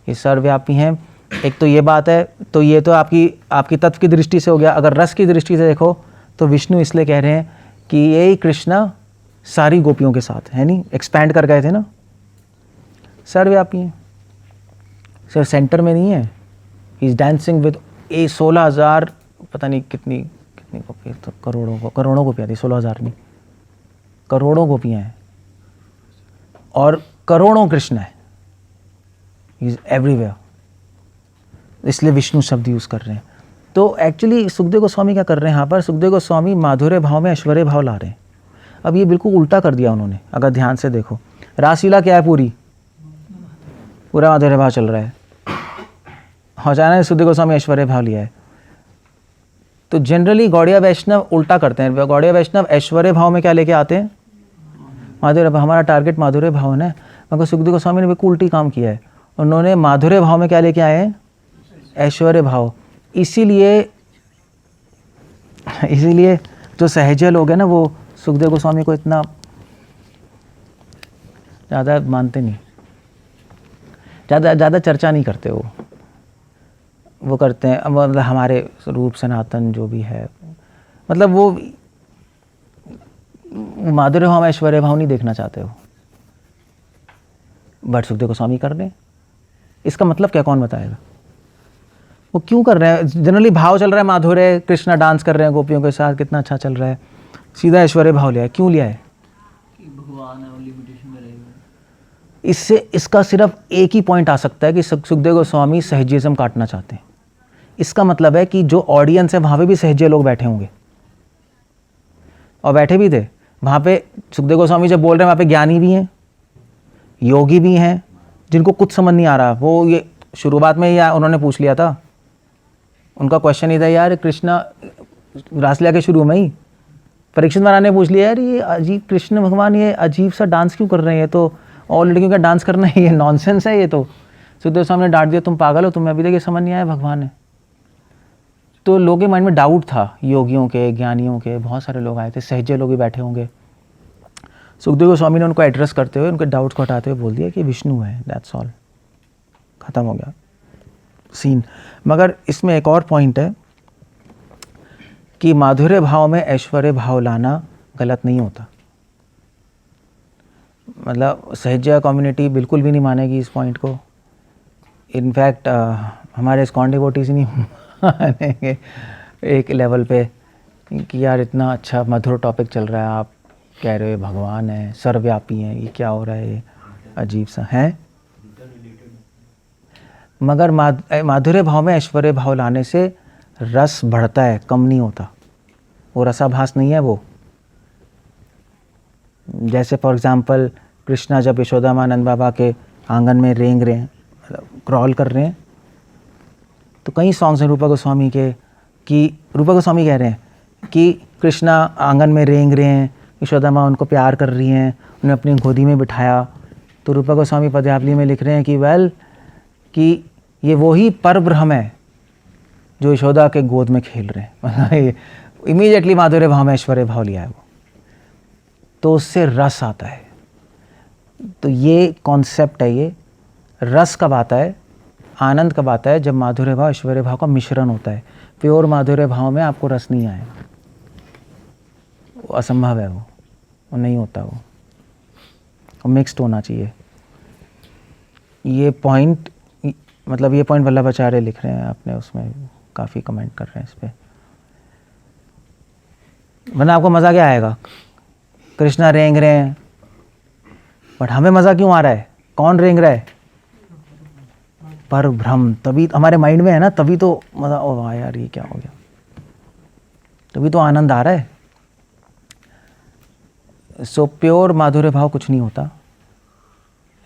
ये सर्वव्यापी हैं। एक तो ये बात है, तो ये तो आपकी तत्व की दृष्टि से हो गया। अगर रस की दृष्टि से देखो तो विष्णु इसलिए कह रहे हैं कि यही कृष्णा सारी गोपियों के साथ है, नहीं एक्सपैंड कर गए थे ना, सर्वव्यापी हैं, सर सेंटर में नहीं है। ही इज़ डांसिंग विद 16,000 पता नहीं कितनी गोपियाँ, तो करोड़ों गोपियाँ थी, 16,000 नहीं, करोड़ों गोपियाँ हैं और करोड़ों कृष्ण है, ही इज़ एवरीवेयर, इसलिए विष्णु शब्द यूज़ कर रहे हैं। तो एक्चुअली सुखदेव गोस्वामी क्या कर रहे हैं यहाँ पर, सुखदेव गोस्वामी माधुर्य भाव में ऐश्वर्य भाव ला रहे हैं। अब ये बिल्कुल उल्टा कर दिया उन्होंने, अगर ध्यान से देखो। रासलीला क्या है, पूरा माधुर्य भाव चल रहा है, अचानक सुखदेव गोस्वामी ऐश्वर्य भाव लिया है। तो जनरली गौड़िया वैष्णव उल्टा करते हैं, गौड़िया वैष्णव ऐश्वर्य भाव में क्या लेके आते हैं, माधुर्य भाव। हमारा टारगेट माधुर्य भाव है, मगर सुखदेव गोस्वामी ने बिल्कुल उल्टी काम किया है। उन्होंने माधुर्य भाव में क्या लेके आए हैं, ऐश्वर्य भाव। इसीलिए जो सहजे लोग हैं ना, वो सुखदेव गोस्वामी को इतना ज़्यादा मानते नहीं, ज़्यादा चर्चा नहीं करते। वो करते हैं मतलब हमारे रूप सनातन जो भी है, मतलब वो माधुर्य भाव ऐश्वर्य भाव नहीं देखना चाहते हो, बट सुखदेव गोस्वामी कर रहे हैं। इसका मतलब क्या, कौन बताएगा वो क्यों कर रहे हैं। जनरली भाव चल रहा है माधुर्य, कृष्णा डांस कर रहे हैं गोपियों के साथ, कितना अच्छा चल रहा है, सीधा ऐश्वर्य भाव लिया है। क्यों लिया है, भगवान है, लिमिटेशन में रहेगा। इससे इसका सिर्फ एक ही पॉइंट आ सकता है कि सुखदेव गोस्वामी सहजिज्म काटना चाहते हैं। इसका मतलब है कि जो ऑडियंस है वहाँ पे भी सहजे लोग बैठे होंगे, और बैठे भी थे वहाँ पे। सुखदेव गोस्वामी जब बोल रहे हैं वहाँ पे ज्ञानी भी हैं, योगी भी हैं, जिनको कुछ समझ नहीं आ रहा। वो ये शुरुआत में ही उन्होंने पूछ लिया था, उनका क्वेश्चन ही था यार, कृष्णा रासलीला के शुरू में ही परीक्षित महाराज ने पूछ लिया, यार ये अजीब कृष्ण भगवान ये अजीब सा डांस क्यों कर रहे हैं, ये तो और लड़कियों का डांस करना है, ये नॉनसेंस है ये तो। सुखदेव गोस्वामी ने डांट दिया, तुम पागल हो, तुम्हें अभी तक ये समझ नहीं आया भगवान है। तो लोगों के माइंड में डाउट था, योगियों के, ज्ञानियों के, बहुत सारे लोग आए थे, सहजे लोग भी बैठे होंगे। सुखदेव गोस्वामी ने उनको एड्रेस करते हुए, उनके डाउट्स को हटाते हुए बोल दिया कि विष्णु है, दैट्स ऑल, ख़त्म हो गया सीन। मगर इसमें एक और पॉइंट है कि माधुर्य भाव में ऐश्वर्य भाव लाना गलत नहीं होता। मतलब सहज्या कम्युनिटी बिल्कुल भी नहीं मानेगी इस पॉइंट को। इनफैक्ट हमारे इस्कॉन डिवोटीज नहीं मानेंगे एक लेवल पे कि यार इतना अच्छा मधुर टॉपिक चल रहा है, आप कह रहे हो भगवान है, सर्वव्यापी हैं, ये क्या हो रहा है, ये अजीब सा है। मगर माधुर्य भाव में ऐश्वर्य भाव लाने से रस बढ़ता है, कम नहीं होता। वो रसाभास नहीं है वो। जैसे फॉर एग्जांपल कृष्णा जब यशोदा माँ नंद बाबा के आंगन में रेंग रहे हैं, क्रॉल कर रहे हैं, तो कई सॉन्ग्स हैं रूपा गोस्वामी के कि रूपा गोस्वामी कह रहे हैं कि कृष्णा आंगन में रेंग रहे हैं, यशोदा माँ उनको प्यार कर रही हैं, उन्हें अपनी गोदी में बिठाया। तो रूपा गोस्वामी पद्यावली में लिख रहे हैं कि कि ये वही पर ब्रह्म है जो यशोदा के गोद में खेल रहे हैं। इमीडिएटली माधुर्य भाव में ऐश्वर्य भाव लिया है वो, तो उससे रस आता है। तो ये कॉन्सेप्ट है, ये रस कब आता है, आनंद कब आता है, जब माधुर्य भाव ऐश्वर्य भाव का मिश्रण होता है। प्योर माधुर्य भाव में आपको रस नहीं आएगा, वो असंभव है, वो नहीं होता, वो मिक्स्ड होना चाहिए। ये पॉइंट मतलब ये पॉइंट वल्लभाचार्य लिख रहे हैं अपने उसमें, काफ़ी कमेंट कर रहे हैं इस पर। वरना आपको मज़ा क्या आएगा, कृष्णा रेंग रहे हैं, बट हमें मज़ा क्यों आ रहा है, कौन रेंग रहा है, पर भ्रम। तभी हमारे माइंड में है ना, तभी तो मज़ा, ओ वाह यार ये क्या हो गया, तभी तो आनंद आ रहा है। सो प्योर माधुर्य भाव कुछ नहीं होता,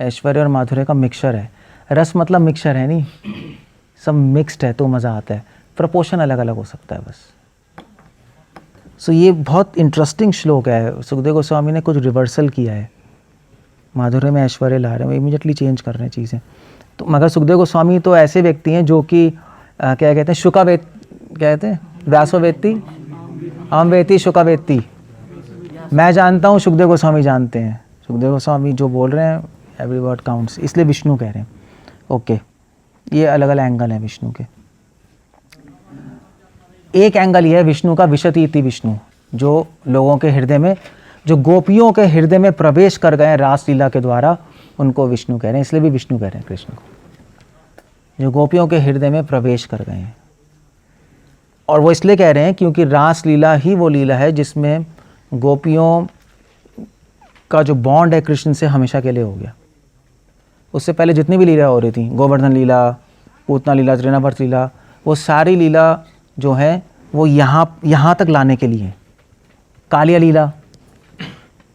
ऐश्वर्य और माधुर्य का मिक्सचर है। रस मतलब मिक्सचर है नहीं, सब मिक्स्ड है तो मज़ा आता है। प्रपोर्शन अलग अलग हो सकता है बस। सो ये बहुत इंटरेस्टिंग श्लोक है। सुखदेव गोस्वामी ने कुछ रिवर्सल किया है, माधुर्य में ऐश्वर्य ला रहे हैं, इमीडिएटली चेंज कर रहे हैं चीज़ें। तो मगर सुखदेव गोस्वामी तो ऐसे व्यक्ति हैं जो कि क्या कहते हैं, शुकावेत कहते हैं, व्यासो वेत्ति अहम वेत्ति शुकावेत्ति, मैं जानता हूँ, सुखदेव गोस्वामी जानते हैं, सुखदेव गोस्वामी जो बोल रहे हैं एवरी वर्ड काउंट्स, इसलिए विष्णु कह रहे हैं। ओके, ये अलग अलग एंगल हैं विष्णु के। एक एंगल ये है विष्णु का विशति इति विष्णु, जो लोगों के हृदय में, जो गोपियों के हृदय में प्रवेश कर गए रासलीला के द्वारा, उनको विष्णु कह रहे हैं, इसलिए भी विष्णु कह रहे हैं कृष्ण को, जो गोपियों के हृदय में प्रवेश कर गए हैं। और वो इसलिए कह रहे हैं क्योंकि रासलीला ही वो लीला है जिसमें गोपियों का जो बॉन्ड है कृष्ण से हमेशा के लिए हो गया। उससे पहले जितनी भी लीला हो रही थी, गोवर्धन लीला, पूतना लीला, तृणावर्त लीला, वो सारी लीला जो है वो यहाँ तक लाने के लिए। कालिया लीला,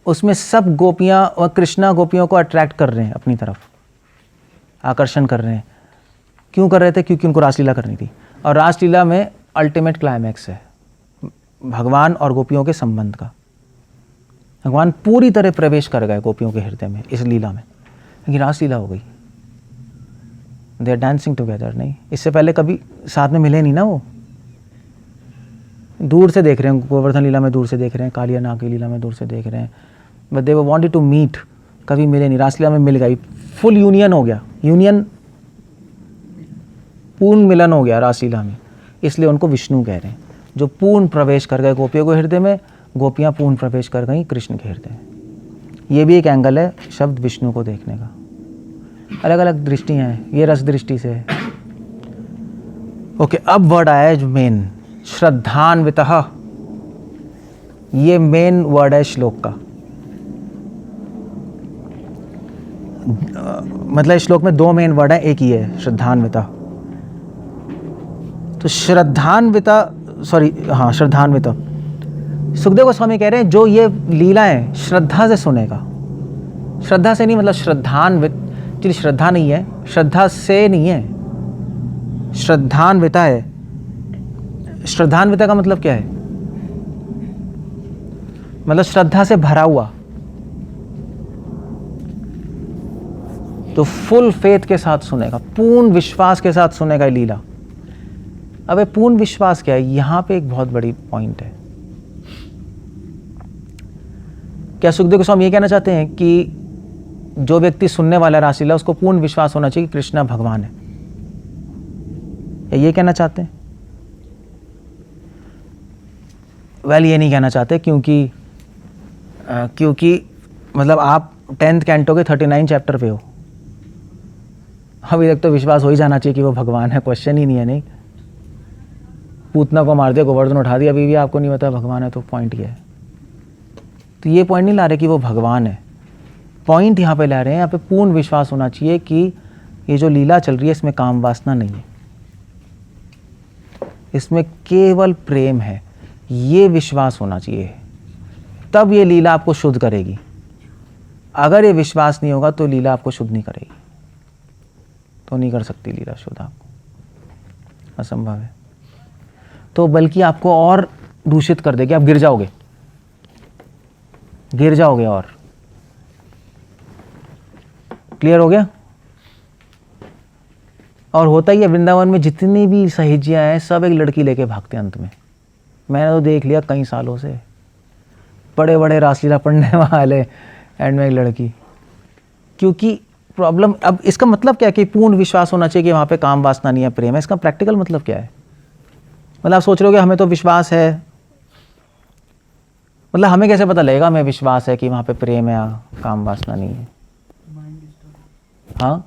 उसमें सब गोपियाँ और कृष्णा गोपियों को अट्रैक्ट कर रहे हैं अपनी तरफ, आकर्षण कर रहे हैं। क्यों कर रहे थे? क्योंकि उनको रासलीला करनी थी। और रासलीला में अल्टीमेट क्लाइमैक्स है भगवान और गोपियों के संबंध का। भगवान पूरी तरह प्रवेश कर गए गोपियों के हृदय में इस लीला में, क्योंकि रासलीला हो गई। They are dancing together. नहीं, इससे पहले कभी साथ में मिले नहीं ना, वो दूर से देख रहे हैं, गोवर्धन लीला में दूर से देख रहे हैं, कालिया नाग की लीला में दूर से देख रहे हैं, but they wanted to meet, कभी मिले नहीं। रासलीला में मिल गई, फुल यूनियन हो गया, यूनियन पूर्ण मिलन हो गया रासलीला में, इसलिए उनको विष्णु कह रहे हैं, जो पूर्ण प्रवेश कर गए गोपियों के हृदय में, गोपियाँ पूर्ण प्रवेश कर गई कृष्ण के हृदय में। ये भी एक एंगल है शब्द विष्णु को देखने का। अलग अलग दृष्टियाँ हैं, ये रस दृष्टि से है। ओके, अब वर्ड आया है जो मेन, श्रद्धान्वितः। ये मेन वर्ड है श्लोक का। मतलब श्लोक में दो मेन वर्ड है, एक ही है श्रद्धान्वितः। तो श्रद्धान्विता, श्रद्धान्विता, सुखदेव गोस्वामी कह रहे हैं जो ये लीला है श्रद्धा से सुनेगा। श्रद्धा से नहीं, मतलब श्रद्धान्वित, चलिए श्रद्धा नहीं है, श्रद्धा से नहीं है, श्रद्धान्विता है। श्रद्धान्विता का मतलब क्या है? मतलब श्रद्धा से भरा हुआ, तो फुल फेथ के साथ सुनेगा, पूर्ण विश्वास के साथ सुनेगा ये लीला। अब ये पूर्ण विश्वास क्या है? यहां पे एक बहुत बड़ी पॉइंट है। क्या सुखदेव गोस्वामी ये कहना चाहते हैं कि जो व्यक्ति सुनने वाला रासलीला, उसको पूर्ण विश्वास होना चाहिए कि कृष्ण भगवान है? ये कहना चाहते हैं? ये नहीं कहना चाहते, क्योंकि मतलब आप 10th कैंटो के 39 चैप्टर पे हो, अभी तक तो विश्वास हो ही जाना चाहिए कि वो भगवान है, क्वेश्चन ही नहीं है। नहीं, पूतना को मार दिया, गोवर्धन उठा दिया, अभी भी आपको नहीं पता भगवान है, तो पॉइंट ये है। तो ये पॉइंट नहीं ला रहे कि वो भगवान है, पॉइंट यहाँ पे ला रहे हैं, यहाँ पे पूर्ण विश्वास होना चाहिए कि ये जो लीला चल रही है इसमें काम वासना नहीं है, इसमें केवल प्रेम है, ये विश्वास होना चाहिए, तब ये लीला आपको शुद्ध करेगी। अगर ये विश्वास नहीं होगा तो लीला आपको शुद्ध नहीं करेगी, तो नहीं कर सकती लीला शुद्ध, आपको असंभव है। तो बल्कि आपको और दूषित कर देगी, आप गिर जाओगे और। क्लियर हो गया? और होता ही है, वृंदावन में जितनी भी सहेजियां हैं सब एक लड़की लेके भागते हैं अंत में। मैंने तो देख लिया कई सालों से, बड़े बड़े रासलीला पढ़ने वाले, एंड में एक लड़की। क्योंकि प्रॉब्लम, अब इसका मतलब क्या है कि पूर्ण विश्वास होना चाहिए कि वहाँ पे काम वासना नहीं है, प्रेम है। इसका प्रैक्टिकल मतलब क्या है? मतलब आप सोच रहे हो कि हमें तो विश्वास है, मतलब हमें कैसे पता लगेगा हमें विश्वास है कि वहाँ पे प्रेम है, काम वासना नहीं है? हाँ,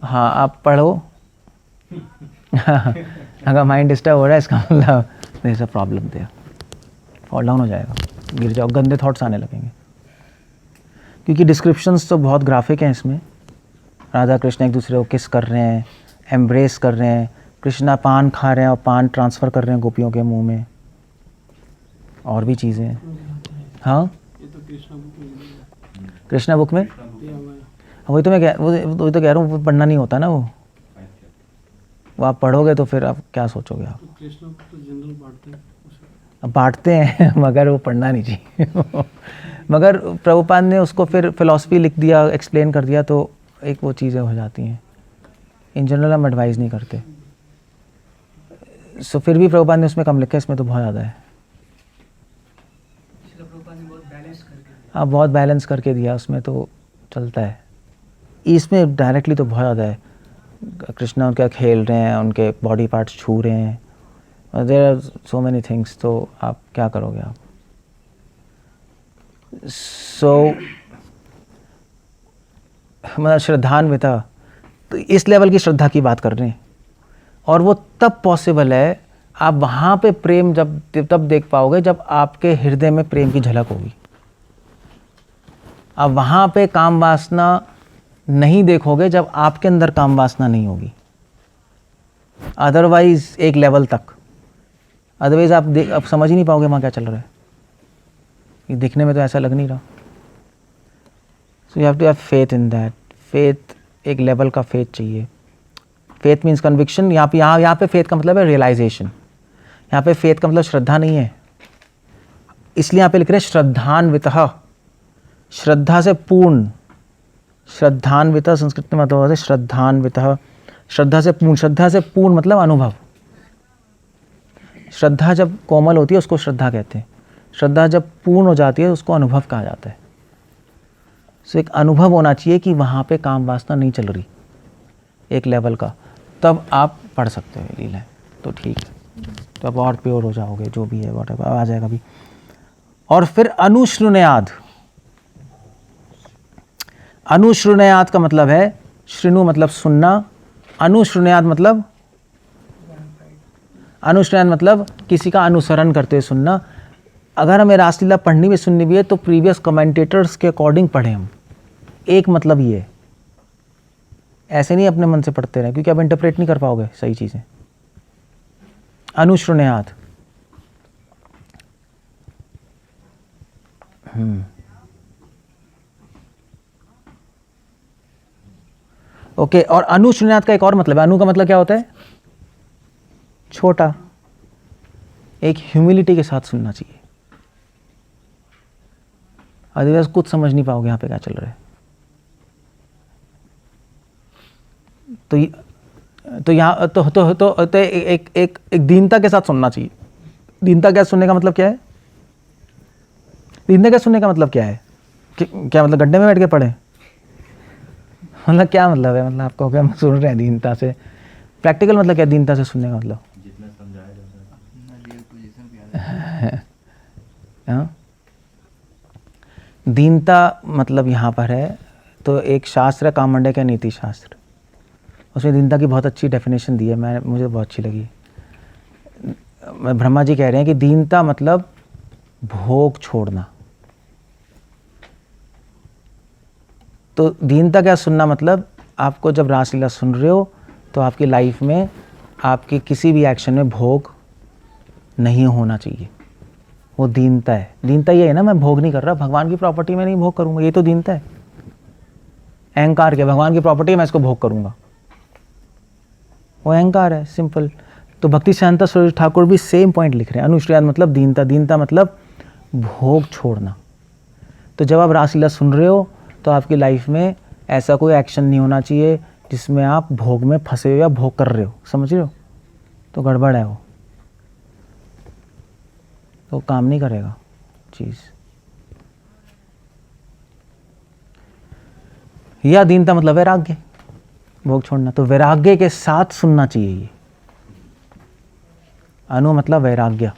हाँ, आप पढ़ो। अगर माइंड डिस्टर्ब हो रहा है इसका मतलब there is a problem there, fall down हो जाएगा, गिर जाओ, गंदे थॉट्स आने लगेंगे। क्योंकि डिस्क्रिप्शंस तो बहुत ग्राफिक हैं इसमें। राधा कृष्ण एक दूसरे को किस कर रहे हैं, एम्ब्रेस कर रहे हैं, कृष्णा पान खा रहे हैं और पान ट्रांसफ़र कर रहे हैं गोपियों के मुंह में, और भी चीज़ें हैं। हाँ, ये तो कृष्णा बुक में वही तो मैं वही तो कह रहा हूँ, वो पढ़ना नहीं होता ना, वो आप पढ़ोगे तो फिर आप क्या सोचोगे? आप कृष्ण तो जनरल बांटते हैं, बांटते हैं मगर वो पढ़ना नहीं चाहिए। मगर प्रभुपाद ने उसको फिर फिलॉसफी लिख दिया, एक्सप्लेन कर दिया, तो एक वो चीज़ें हो जाती हैं। इन जनरल हम एडवाइस नहीं करते। सो फिर भी प्रभुपाद ने उसमें कम लिखा है, इसमें तो बहुत ज़्यादा है। आप बहुत बैलेंस करके दिया, उसमें तो चलता है। इसमें डायरेक्टली तो बहुत ज़्यादा है, कृष्णा उनका खेल रहे हैं, उनके बॉडी पार्ट्स छू रहे हैं, there are so many things, तो आप क्या करोगे आप। सो मतलब श्रद्धान्विता, तो इस लेवल की श्रद्धा की बात कर रहे हैं, और वो तब पॉसिबल है, आप वहाँ पे प्रेम तब देख पाओगे जब आपके हृदय में प्रेम की झलक होगी। आप वहाँ पे काम वासना नहीं देखोगे जब आपके अंदर काम वासना नहीं होगी, अदरवाइज एक लेवल तक, अदरवाइज आप समझ ही नहीं पाओगे वहाँ क्या चल रहा है। ये दिखने में तो ऐसा लग नहीं रहा। So you have to have faith in that. Faith एक लेवल का फेथ चाहिए। Faith means conviction. यहाँ पे फेथ का मतलब है रियलाइजेशन। यहाँ पे फेथ का मतलब श्रद्धा नहीं है, इसलिए यहाँ पे लिख रहे हैं श्रद्धान्वितः, श्रद्धा से पूर्ण। श्रद्धान्वितः संस्कृत में मतलब है श्रद्धान्वितः, श्रद्धा से पूर्ण। श्रद्धा से पूर्ण मतलब अनुभव। श्रद्धा जब कोमल होती है उसको श्रद्धा कहते हैं, श्रद्धा जब पूर्ण हो जाती है उसको अनुभव कहा जाता है। सो एक अनुभव होना चाहिए कि वहाँ पे काम वासना नहीं चल रही, एक लेवल का, तब आप पढ़ सकते हो लीला। तो ठीक है, तो अब और प्योर हो जाओगे, जो भी है वॉट आ जाएगा भी। और फिर अनुश्रुणयाद। अनुश्रुणयाद का मतलब है, श्रृणु मतलब सुनना, अनुश्रुणयाद मतलब किसी का अनुसरण करते हुए सुनना। अगर हमें रासलीला पढ़नी भी सुननी भी है तो प्रीवियस कमेंटेटर्स के अकॉर्डिंग पढ़ें हम। एक मतलब ये है, ऐसे नहीं अपने मन से पढ़ते रहे, क्योंकि आप इंटरप्रेट नहीं कर पाओगे सही चीज़ें। अनुश्रुणयाद। ओके, और अनुश्रुणयाद का एक और मतलब है। अनु का मतलब क्या होता है? छोटा। एक ह्यूमिलिटी के साथ सुनना चाहिए, अदरवाइज कुछ समझ नहीं पाओगे यहाँ पे क्या चल रहा है। तो यहाँ तो एक दीनता के साथ सुनना चाहिए। दीनता क्या सुनने का मतलब क्या है? दीनता क्या सुनने का मतलब क्या है? क्या मतलब गड्ढे में बैठ के पढ़े? मतलब क्या मतलब है? मतलब आपको क्या हम सुन रहे हैं दीनता से? प्रैक्टिकल मतलब क्या है दीनता से सुनने का मतलब? जितना समझाया जाता है। हाँ, दीनता मतलब यहाँ पर है, तो एक शास्त्र है कामंडे का नीति शास्त्र, उसमें दीनता की बहुत अच्छी डेफिनेशन दी है, मुझे बहुत अच्छी लगी। ब्रह्मा जी कह रहे हैं कि दीनता मतलब भोग छोड़ना। तो दीनता क्या सुनना मतलब, आपको जब रासलीला सुन रहे हो तो आपकी लाइफ में, आपके किसी भी एक्शन में भोग नहीं होना चाहिए, वो दीनता है। दीनता ये है ना, मैं भोग नहीं कर रहा, भगवान की प्रॉपर्टी में नहीं भोग करूंगा, ये तो दीनता है। अहंकार क्या? भगवान की प्रॉपर्टी है, मैं इसको भोग करूंगा, वो अहंकार है, सिंपल। तो भक्ति सिद्धांत सरस्वती ठाकुर भी सेम पॉइंट लिख रहे हैं। अनुश्रुणयाद मतलब दीनता। दीनता मतलब भोग छोड़ना। तो जब आप रासलीला सुन रहे हो तो आपकी लाइफ में ऐसा कोई एक्शन नहीं होना चाहिए जिसमें आप भोग में फंसे हो या भोग कर रहे हो, समझ रहे हो? तो गड़बड़ है वो, तो काम नहीं करेगा चीज़। या दीनता मतलब वैराग्य, भोग छोड़ना। तो वैराग्य के साथ सुनना चाहिए ये। अनु मतलब वैराग्य।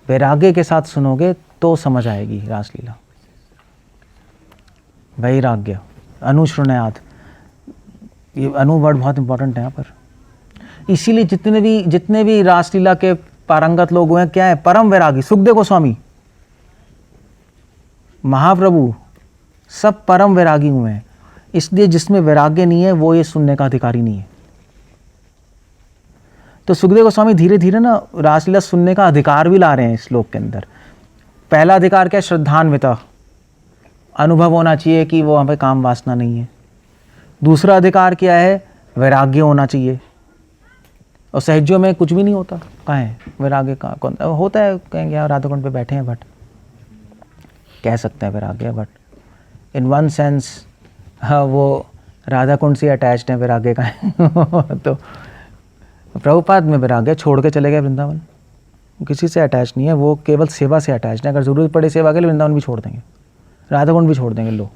वैराग्य के साथ सुनोगे तो समझ आएगी रासलीला। वैराग्य, अनुश्रुणयाद, ये अनु वर्ड बहुत इंपॉर्टेंट है यहाँ पर। इसीलिए जितने भी रासलीला के पारंगत लोग हुए हैं, क्या है? परम वैरागी। सुखदेव गोस्वामी, महाप्रभु, सब परम वैरागी हुए हैं। इसलिए जिसमें वैराग्य नहीं है वो ये सुनने का अधिकारी नहीं है। तो सुखदेव गोस्वामी धीरे धीरे ना रासलीला सुनने का अधिकार भी ला रहे हैं इस श्लोक के अंदर। पहला अधिकार क्या है? श्रद्धान्विता, अनुभव होना चाहिए कि वो वहाँ पे काम वासना नहीं है। दूसरा अधिकार क्या है? वैराग्य होना चाहिए। और सहज्यों में कुछ भी नहीं होता, कहाँ है वैराग्य? कहाँ कौन होता है? कहेंगे यार राधा कुंड पे बैठे हैं, बट कह सकते हैं वैराग्य, बट इन वन सेंस हाँ वो राधा कुंड से अटैच्ड है, वैराग्य का है। तो प्रभुपाद में वैराग्य छोड़ के चले गए वृंदावन, किसी से अटैच नहीं है, वो केवल सेवा से अटैच्ड है। अगर ज़रूरत पड़े सेवा के लिए वृंदावन भी छोड़ देंगे, राधा गुण भी छोड़ देंगे लो।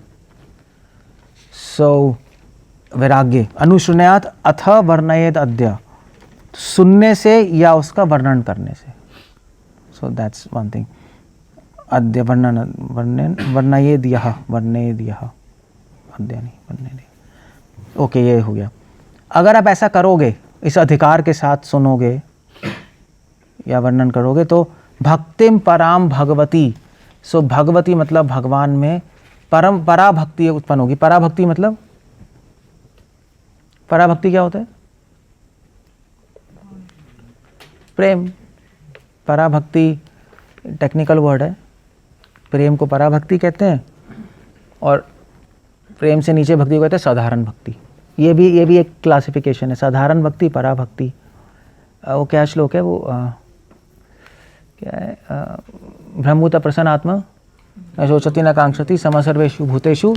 सो वैराग्य अनुशृणयात अथ वर्णयेद अद्य, सुनने से या उसका वर्णन करने से। So that's one thing. अद्य वर्णयेद यह, वर्णयेद यह, अद्य नहीं वर्णयेद। ओके, ये हो गया। अगर आप ऐसा करोगे, इस अधिकार के साथ सुनोगे या वर्णन करोगे, तो भक्तिम पराम भगवती, सो भगवती मतलब भगवान में परम पराभक्ति उत्पन्न होगी। पराभक्ति मतलब, पराभक्ति क्या होता है? प्रेम। पराभक्ति टेक्निकल वर्ड है, प्रेम को पराभक्ति कहते हैं, और प्रेम से नीचे भक्ति को कहते हैं साधारण भक्ति। ये भी एक क्लासिफिकेशन है, साधारण भक्ति, पराभक्ति। वो क्या श्लोक है, वो क्या है, ब्रह्मभूत प्रसन्न आत्मा न शोचति न कांक्षति समसर्वेषु भूतेषु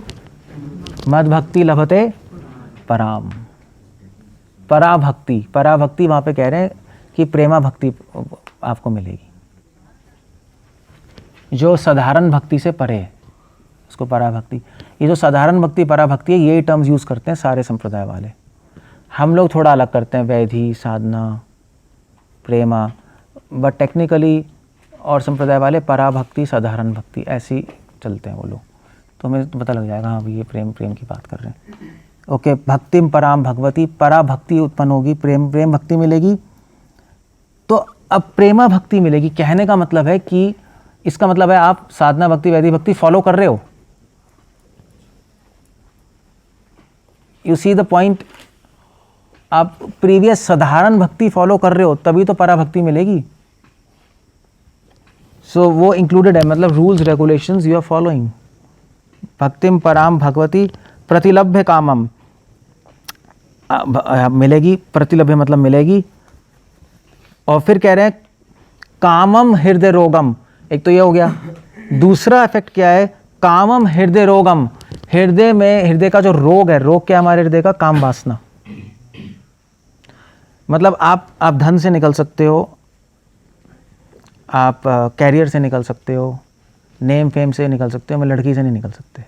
मद्भक्ति लभते पराम। पराभक्ति, पराभक्ति वहाँ पे कह रहे हैं कि प्रेमा भक्ति आपको मिलेगी, जो साधारण भक्ति से परे है, उसको पराभक्ति। ये जो साधारण भक्ति पराभक्ति है, यही टर्म्स यूज़ करते हैं सारे संप्रदाय वाले। हम लोग थोड़ा अलग करते हैं, वैधि, साधना, प्रेमा, बट टेक्निकली और संप्रदाय वाले पराभक्ति, साधारण भक्ति ऐसी चलते हैं वो लोग। तो हमें तो पता लग जाएगा, हाँ भाई ये प्रेम की बात कर रहे हैं। ओके, भक्तिम पराम भगवती, पराभक्ति उत्पन्न होगी, प्रेम भक्ति मिलेगी। तो अब प्रेमा भक्ति मिलेगी, कहने का मतलब है कि इसका मतलब है आप साधना भक्ति, वैधि भक्ति फॉलो कर रहे हो। यू सी द पॉइंट, आप प्रीवियस साधारण भक्ति फॉलो कर रहे हो, तभी तो पराभक्ति मिलेगी। सो वो इंक्लूडेड है, मतलब rules regulations you are following. भक्तिम पराम भगवती प्रतिलभ्य कामम मिलेगी, प्रतिलभ्य मतलब मिलेगी। और फिर कह रहे हैं कामम हृदय रोगम, एक तो ये हो गया। दूसरा इफेक्ट क्या है, कामम हृदय रोगम, हृदय में, हृदय का जो रोग है, रोग क्या है हमारे हृदय का, काम वासना। मतलब आप धन से निकल सकते हो, आप कैरियर से निकल सकते हो, नेम फेम से निकल सकते हो, मैं लड़की से नहीं निकल सकते,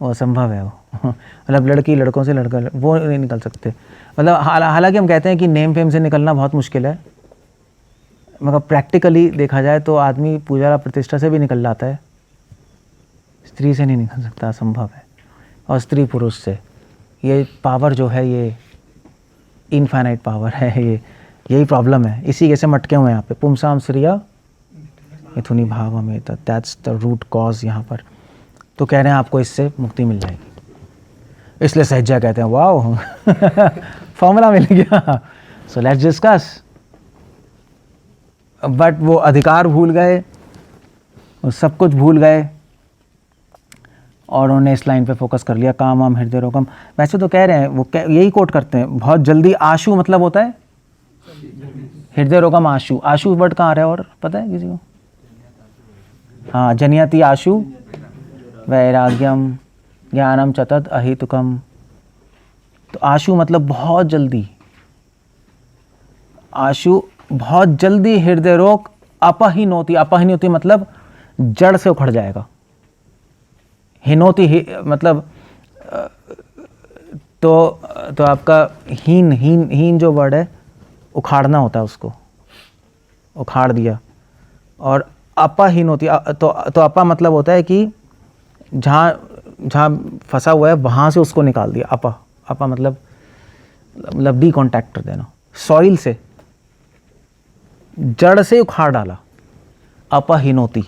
वो असंभव है वो। मतलब लड़की लड़कों से, लड़का वो नहीं निकल सकते। मतलब हालांकि हम कहते हैं कि नेम फेम से निकलना बहुत मुश्किल है, मगर प्रैक्टिकली देखा जाए तो आदमी पूजा प्रतिष्ठा से भी निकल जाता है, स्त्री से नहीं निकल सकता, असंभव है। और स्त्री पुरुष से, ये पावर जो है ये इनफाइनाइट पावर है, ये यही प्रॉब्लम है। इसी कैसे मटके हुए हैं यहाँ पे, पुंसाम श्रिया मिथुनी भाव में, दैट्स द रूट कॉज यहाँ पर। तो कह रहे हैं आपको इससे मुक्ति मिल जाएगी, इसलिए सहजा कहते हैं वाओ फॉर्मूला मिल गया। So let's discuss. बट वो अधिकार भूल गए, वो सब कुछ भूल गए, और उन्होंने इस लाइन पे फोकस कर लिया, काम आम हृदय रोगम। वैसे तो कह रहे हैं, वो यही कोट करते हैं बहुत जल्दी। आशु मतलब होता है हृदय रोगम, आशु। आशु वर्ड कहाँ आ रहा है और पता है किसी को? हाँ, जनियति आशु वैराग्यम ज्ञानम चतत अहितुकम। तो आशु मतलब बहुत जल्दी, आशु बहुत जल्दी हृदय रोग अपहिनोति। अपहिनोति मतलब जड़ से उखड़ जाएगा। हिनोति मतलब तो आपका हीन जो वर्ड है, उखाड़ना होता है, उसको उखाड़ दिया। और अपहिनोति तो अपा मतलब होता है कि जहाँ फंसा हुआ है वहाँ से उसको निकाल दिया। अपा मतलब डी कॉन्टैक्ट कर देना, सॉइल से, जड़ से उखाड़ डाला। अपहिनोति,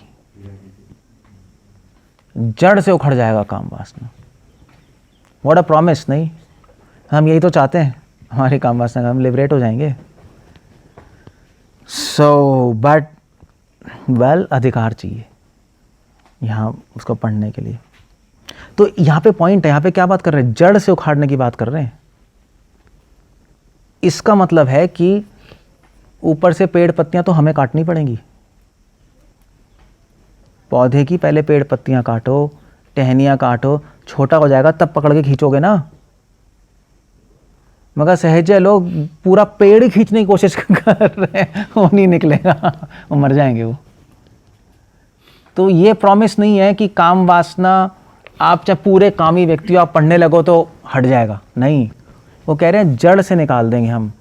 जड़ से उखड़ जाएगा काम वासना। व्हाट अ प्रॉमिस, नहीं? हम यही तो चाहते हैं, हमारे काम वासना का हम लिबरेट हो जाएंगे। सो बट वेल, अधिकार चाहिए यहाँ उसको पढ़ने के लिए। तो यहाँ पे पॉइंट है, यहाँ पे क्या बात कर रहे हैं? जड़ से उखाड़ने की बात कर रहे हैं। इसका मतलब है कि ऊपर से पेड़ पत्तियां तो हमें काटनी पड़ेंगी। पौधे की पहले पेड़ पत्तियां काटो, टहनियां काटो, छोटा हो जाएगा तब पकड़ के खींचोगे ना। मगर सहज लोग पूरा पेड़ ही खींचने की कोशिश कर रहे हैं, वो नहीं निकलेगा, वो मर जाएंगे वो। तो ये प्रॉमिस नहीं है कि काम वासना आप चाहे पूरे कामी व्यक्ति हो, आप पढ़ने लगो तो हट जाएगा, नहीं। वो कह रहे हैं जड़ से निकाल देंगे हम,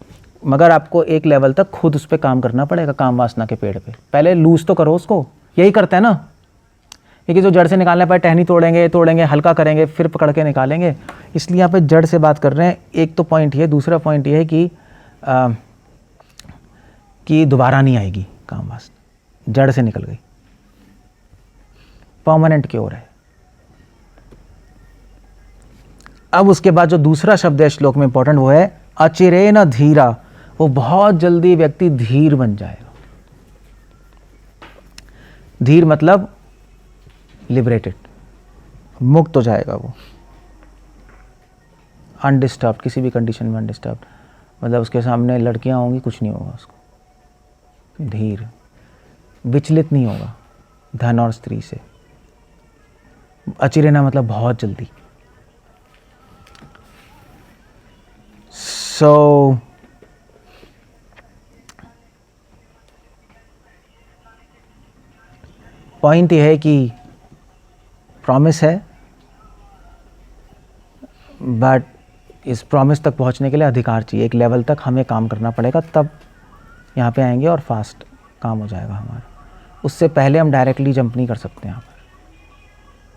मगर आपको एक लेवल तक खुद उस पर काम करना पड़ेगा, काम वासना के पेड़ पे। पहले लूज तो करो उसको, यही करते हैं ना, क्योंकि जो जड़ से निकालने पर टहनी तोड़ेंगे, हल्का करेंगे, फिर पकड़ के निकालेंगे। इसलिए यहाँ पे जड़ से बात कर रहे हैं। एक तो पॉइंट ये, दूसरा पॉइंट ये है कि दोबारा नहीं आएगी काम वासना, जड़ से निकल गई, परमानेंट क्योर है। अब उसके बाद जो दूसरा शब्द है श्लोक में इंपॉर्टेंट, वो है अचिरेण धीरा। वो बहुत जल्दी व्यक्ति धीर बन जाएगा। धीर मतलब लिबरेटेड, मुक्त हो जाएगा वो, अनडिस्टर्ब्ड, किसी भी कंडीशन में अनडिस्टर्ब्ड। मतलब उसके सामने लड़कियां होंगी, कुछ नहीं होगा उसको, धीर, विचलित नहीं होगा धन और स्त्री से। अचिरेना मतलब बहुत जल्दी। सो पॉइंट यह है कि प्रॉमिस है, बट इस प्रॉमिस तक पहुंचने के लिए अधिकार चाहिए। एक लेवल तक हमें काम करना पड़ेगा, तब यहाँ पे आएंगे और फास्ट काम हो जाएगा हमारा। उससे पहले हम डायरेक्टली जंप नहीं कर सकते यहाँ पर,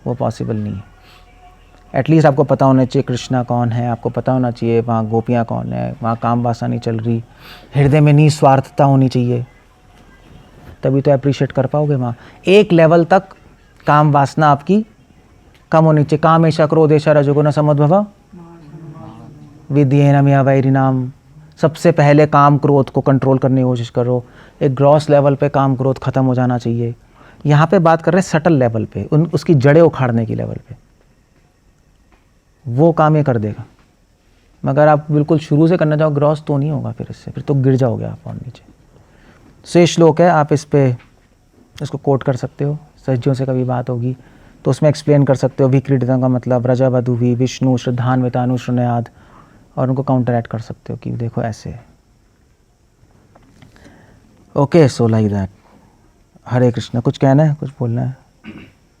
वो पॉसिबल नहीं है। एटलीस्ट आपको पता होना चाहिए कृष्णा कौन है, आपको पता होना चाहिए वहाँ गोपियाँ कौन है, वहाँ काम वासना नहीं चल रही, हृदय में निस्वार्थता होनी चाहिए, तभी तो अप्रिशिएट कर पाओगे वहाँ। एक लेवल तक काम वासना आपकी कम होनी चाहिए। कामेशा क्रोधेशा रजोगुण समुद्भव विद्येन मया वैरिणाम। सबसे पहले काम क्रोध को कंट्रोल करने की कोशिश करो। एक ग्रॉस लेवल पे काम क्रोध खत्म हो जाना चाहिए। यहाँ पे बात कर रहे हैं सटल लेवल पे, उसकी जड़ें उखाड़ने की लेवल पे, वो काम ये कर देगा। मगर आप बिल्कुल शुरू से करना चाहो ग्रॉस, तो नहीं होगा फिर इससे, फिर तो गिर जाओगे आप और नीचे। से श्लोक है, आप इसको कोट कर सकते हो। सज्जियों से कभी बात होगी तो उसमें एक्सप्लेन कर सकते हो। विक्रीडितं का मतलब रजवधुवी विष्णु श्रद्धान्वितानुश्रयाद, और उनको काउंटर ऐड कर सकते हो कि देखो ऐसे है। Okay, so like that. Hare Krishna. कुछ कहना है, कुछ बोलना है?